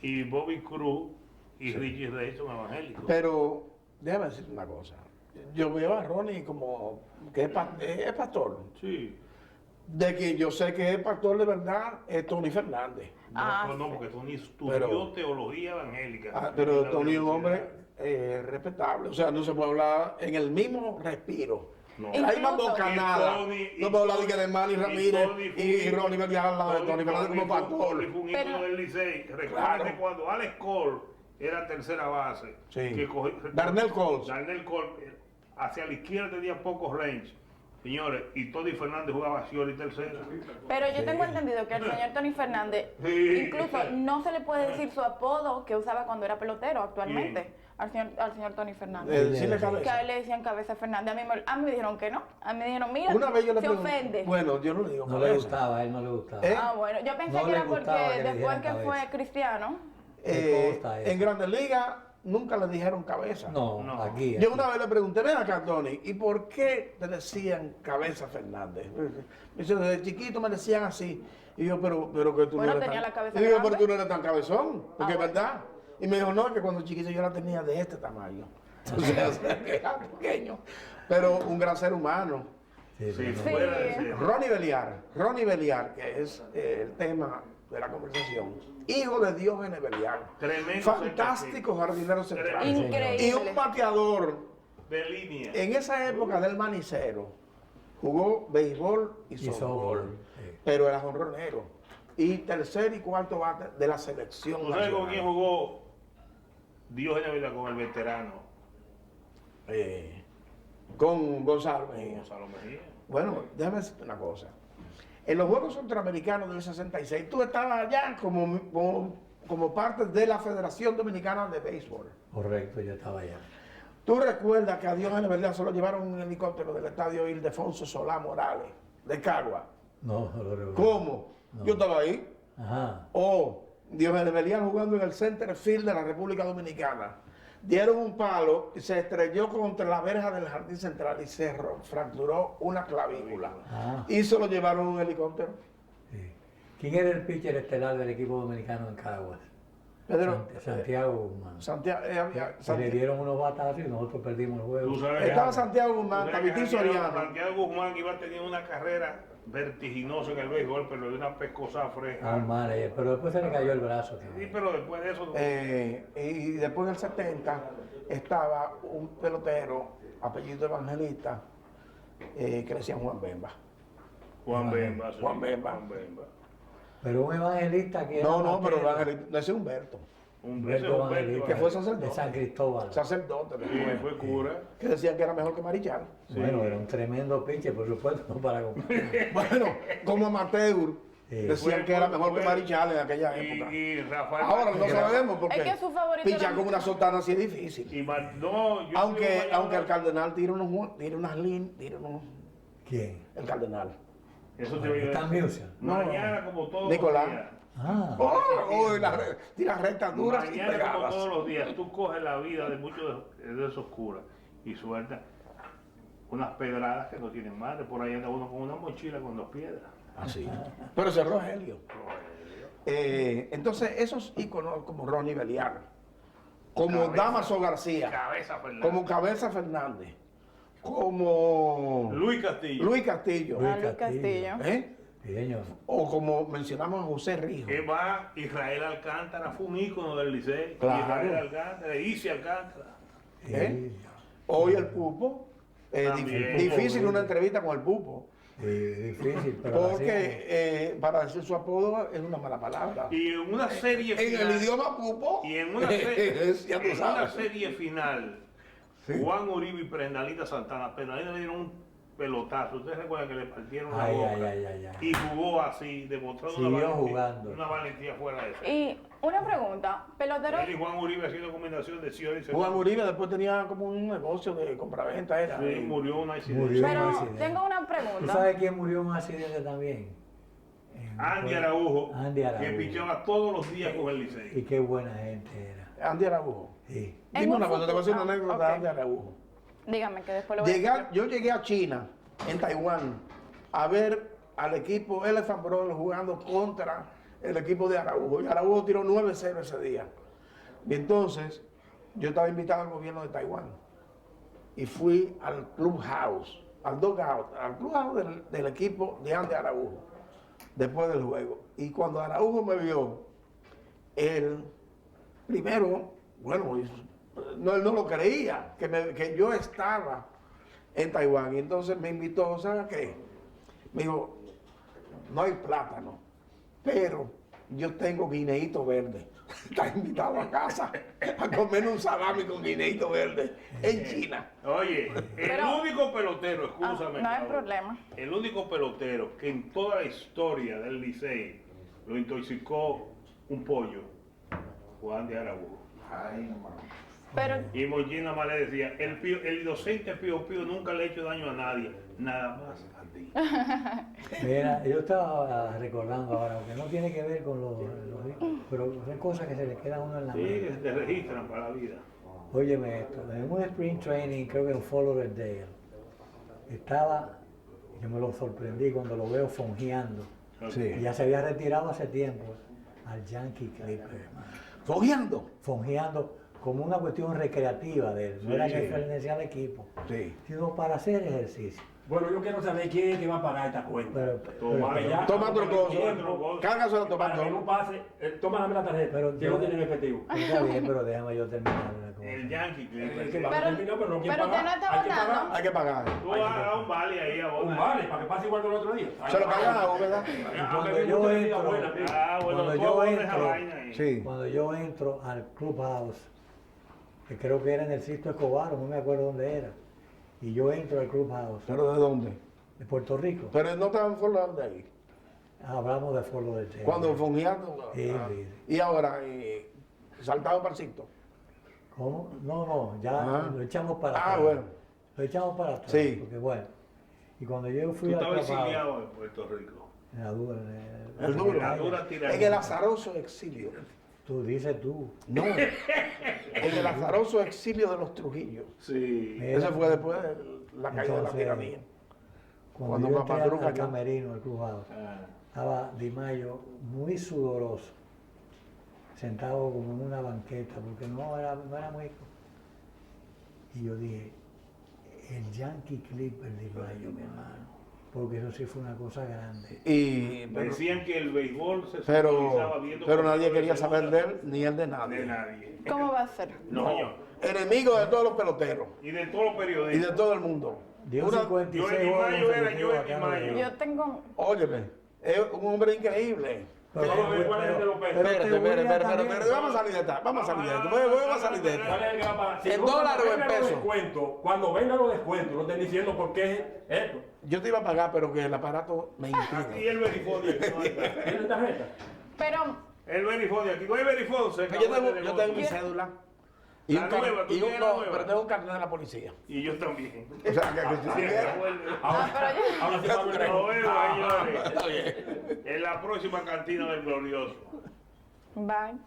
Y Bobby Cruz y Richie Rey son evangélicos. Pero, déjame decirte una cosa. Yo veo a Ronnie como que es pastor. Sí. De que yo sé que es pastor de verdad es Tony Fernández. No, porque Tony estudió Pero- teología evangélica. Pero En la Tony es un universidad. hombre respetable. O sea, no se puede hablar en el mismo respiro. No. En la misma Incluso- bocanada. Y No puedo hablar de que de Manny y Ramírez Tony y fue- Ronnie Belial al lado de Tony Fernández como pastor. Tony fue un ícono Pero- del Licey. Recuerda Claro. que cuando Alex Cole era tercera base, Sí. que Darnell Cole. Darnell Cole hacia la izquierda tenía pocos range. Señores, y Tony Fernández jugaba Scioli tercera. Pero yo tengo entendido que al señor Tony Fernández, Sí. incluso no se le puede decir su apodo que usaba cuando era pelotero actualmente, al señor Tony Fernández. Decirle Que a cabeza. él le decían Cabeza Fernández. A mí me dijeron que no. A mí me dijeron, mira, Una vez yo le se pregunté. ofende. Bueno, yo no le digo No le cabeza. gustaba, a él no le gustaba. ¿Eh? Ah, bueno, yo pensé No que le era gustaba que porque le después dijeran que fue cabeza. cristiano. Me consta eso. En Grandes Ligas nunca le dijeron cabeza. No, No. aquí. Yo una vez le pregunté, ven acá, Tony, ¿y por qué te decían Cabeza Fernández? Me dice, desde chiquito me decían así. Y yo, pero que tú Bueno, no eres tenía tan... la cabeza Y digo, grande. pero tú no eres tan cabezón, porque es bueno. verdad. Y me dijo, no, que cuando chiquito yo la tenía de este tamaño. O sea, que era pequeño. Pero un gran ser humano. Sí, Sí, sí. fuera de ser. Ronnie Belial, que es el tema de la conversación, hijo de Diógenes Belial, Tremendo fantástico jardinero central Increíble. y un bateador. de línea. En esa época del manicero, jugó béisbol y softball, softball, sí. pero era jonronero. Y tercer y cuarto bate de la selección ¿Tú sabes con nacional. quién jugó Diógenes Belial? Con el veterano Con Gonzalo Mejía. Gonzalo Mejía. Bueno, déjame decirte una cosa. En los Juegos Centroamericanos del 66, tú estabas allá como parte de la Federación Dominicana de Béisbol. Correcto, yo estaba allá. ¿Tú recuerdas que a Diógenes Belial se lo llevaron en un helicóptero del estadio Ildefonso Solá Morales, de Cagua? No, no lo recuerdo. ¿Cómo? No. Yo estaba ahí. Ajá. O Diógenes Belial jugando en el center field de la República Dominicana. Dieron un palo y se estrelló contra la verja del jardín central y se fracturó una clavícula. Ah. Y se lo llevaron en un helicóptero. Sí. ¿Quién era el pitcher estelar del equipo dominicano en Caguas? Pedro, Santiago Guzmán. Santiago, Se le dieron unos batazos y nosotros perdimos el juego. Tú sabes estaba que- Santiago Guzmán, tú sabes que Tabitín Soriano. Santiago Guzmán iba a tener una carrera vertiginosa en el béisbol, pero de una pescosa fresca. Un manager, pero después se le cayó el brazo. Sí, también. pero después de eso. Y después en el 70 estaba un pelotero, apellido evangelista, que le decían Juan Bemba. Juan Bemba. sí, Juan Bemba. Juan Bemba. Pero un evangelista que era No, pero batero, evangelista, no, ese es Humberto, Humberto Humberto Evangelista, que fue de sacerdote. San Cristóbal. sacerdote, Sí, fue cura. que decían que era mejor que Marichal. Bueno, era un tremendo pitcher, por supuesto, no para comparar. Bueno, como amateur, Sí. decían Fue- que era fue- mejor que fue- Marichal en aquella época. Y Rafael. Ahora no sabemos porque Es que su favorito pichar era- con una sotana así es difícil. Y no, yo Aunque fui el mañana- Cardenal tira unos ¿Quién? el Cardenal. Eso te voy a Stan decir. Musial. Mañana, como todos Nicolás. los días. Ah, Tira rectas duras y Mañana, como pegadas. todos los días, tú coges la vida de muchos de esos curas y sueltas unas pedradas que no tienen madre. Por ahí anda uno con una mochila con 2 piedras. Así. Pero ese es Rogelio. Entonces, esos íconos como Ronnie Belial, como Cabeza. Damaso García, Cabeza Fernández. como Cabeza Fernández, como Luis Castillo. Luis Castillo, Luis Luis Castillo. ¿eh? sí, señor. O como mencionamos a José Rijo. Que va Israel Alcántara, fue un ícono del Licey. Claro. Israel Alcántara, Isi Alcántara. ¿Eh? Hoy el Pupo. También. Difícil una entrevista con el Pupo. Sí, difícil, pero la hacemos. Porque para decir su apodo es una mala palabra. Y en una serie En final. el idioma Pupo. Y en una, serie, ya tú en una sabes. serie final, Juan Uribe y Prendalita Santana. Prendalita le dieron un pelotazo. Ustedes recuerdan que le partieron la Ay, boca. ay. Y jugó así, demostrando Siguió jugando. una valentía fuera de eso. Y una pregunta, pelotero, Él y Juan Uribe haciendo combinación de Sion y Juan Uribe después tenía como un negocio de compraventa, era. Sí, murió una accidente. Murió. pero un accidente. tengo una ¿Tú pregunta. sabes quién murió en un accidente también? Andy Araujo, Andy Araujo. que pichaba todos los días con el Y Licey. qué buena gente era. Andy Araújo. Sí. En Dime un una cosa, te voy a decir una futuro- anécdota ok. de Andy Araújo. Dígame que después lo voy a decir. Yo llegué a China, en Taiwán, a ver al equipo Elephant Brothers jugando contra el equipo de Araujo. Y Araujo tiró 9-0 ese día. Y entonces, yo estaba invitado al gobierno de Taiwán. Y fui al clubhouse, al dugout, al clubhouse del equipo de Andy Araujo, después del juego. Y cuando Araujo me vio, él, primero, bueno, él no lo creía, que yo estaba en Taiwán. Y entonces me invitó, ¿sabes qué? Me dijo, no hay plátano, pero yo tengo guineíto verde. Estás invitado a casa a comer un salami con guineíto verde en China. Oye, el Pero- único pelotero, Ah, escúchame. no hay cabrón, problema. El único pelotero que en toda la historia del Licey lo intoxicó un pollo, Juan de Araujo. Pero Y Mollín nada más le decía, el inocente Pío Pío nunca le ha hecho daño a nadie, nada más a ti. Mira, yo estaba recordando ahora, aunque no tiene que ver con pero son cosas que se le quedan a uno en la Sí, que mente. te registran para la vida. Óyeme esto, en un spring training, creo que en Fort Lauderdale, estaba, yo me lo sorprendí cuando lo veo fonjeando. Sí. Y ya se había retirado hace tiempo al Yankee Clipper, hermano. Fogueando. Fonjeando como una cuestión recreativa de él, no era Sí. que pertenecía al equipo, Sí. sino para hacer ejercicio. Bueno, yo quiero saber quién es que va a pagar esta cuenta. Tomás, Ya, Toma otro tiempo, coso. Cárgaselo a para que no tomando. pase, toma dame la tarjeta, Pero que no tiene en efectivo. Está bien, pero déjame yo terminar una cosa. el Yankee Es que Clip. va a terminar, pero no quiere pero usted pagar. no está Hay que votando. pagar. Hay que pagar. Tú vas a dar un vale ahí a vos. Un vale, para que pase igual que el otro día. Se lo pagamos, ¿verdad? Cuando yo entro, Ah, bueno, Cuando tú yo abonas esa entro, vaina ahí. Sí. cuando yo entro al Clubhouse, que creo que era en el Sisto Escobar, no me acuerdo dónde era, y yo entro al Clubhouse ¿Pero de dónde? de Puerto Rico, Pero no estaban formados de ahí. hablamos de Foro del Che. Cuando fungiando. Sí, sí. Y ahora, saltaron para el sitio. ¿Cómo? No, ya Ah. lo echamos para Ah, atrás. bueno. Lo echamos para atrás, Sí. porque bueno, y cuando yo Tú fui al estabas Clubhouse, exiliado en Puerto Rico. en la dura, El duro. La dura tiranía. En el azaroso exilio. tú dices tú, No. En el azaroso exilio de los Trujillos. Sí. Mira. Ese fue después de la caída de la Entonces, tiranía. cuando Cuando yo Papá entré Cruz al cayó. camerino, al Clubhouse, Ah. estaba Di Mayo muy sudoroso, sentado como en una banqueta, porque no era muy... Y yo dije, el Yankee Clipper Di Mayo, mi hermano, porque eso sí fue una cosa grande. Decían que el béisbol se Pero simbolizaba viendo nadie por quería segunda saber de él ni él de nadie. de nadie. ¿Cómo va a ser? No, señor. Enemigo de todos los peloteros Y de todos los y periodistas. de todo el mundo. Dio Una- 56 yo en juegos mayo era yo consecutivos en acá en mayo. Nueva York. Yo tengo... Óyeme, es un hombre increíble. Pero- Vamos a ver cuál es el de los pesos. Espérate, te voy a espérate, también- vamos a salir de esta, vamos a salir de esto, vamos a salir de ¿Cuál esta. es el que va a pagar? ¿En no, dólares o en cuando vengan los pesos? descuentos, cuando vengan los descuentos, no estén diciendo por qué es esto. Yo te iba a pagar, pero que el aparato me Aquí impide. el verifodio. aquí no está. ¿Tiene tarjeta? Pero El verifodio. Aquí no hay verifodio. Se acabó Yo tengo, este yo tengo mi negocio. cédula. Y La un car- nueva, tú y un- tienes la no, nueva. pero tengo un carnet de la policía. Y yo también. O sea, que si quieres. Ahora, ahora sí va a Nos venir. vemos, señores. Está bien. En la próxima cantina del glorioso. bye.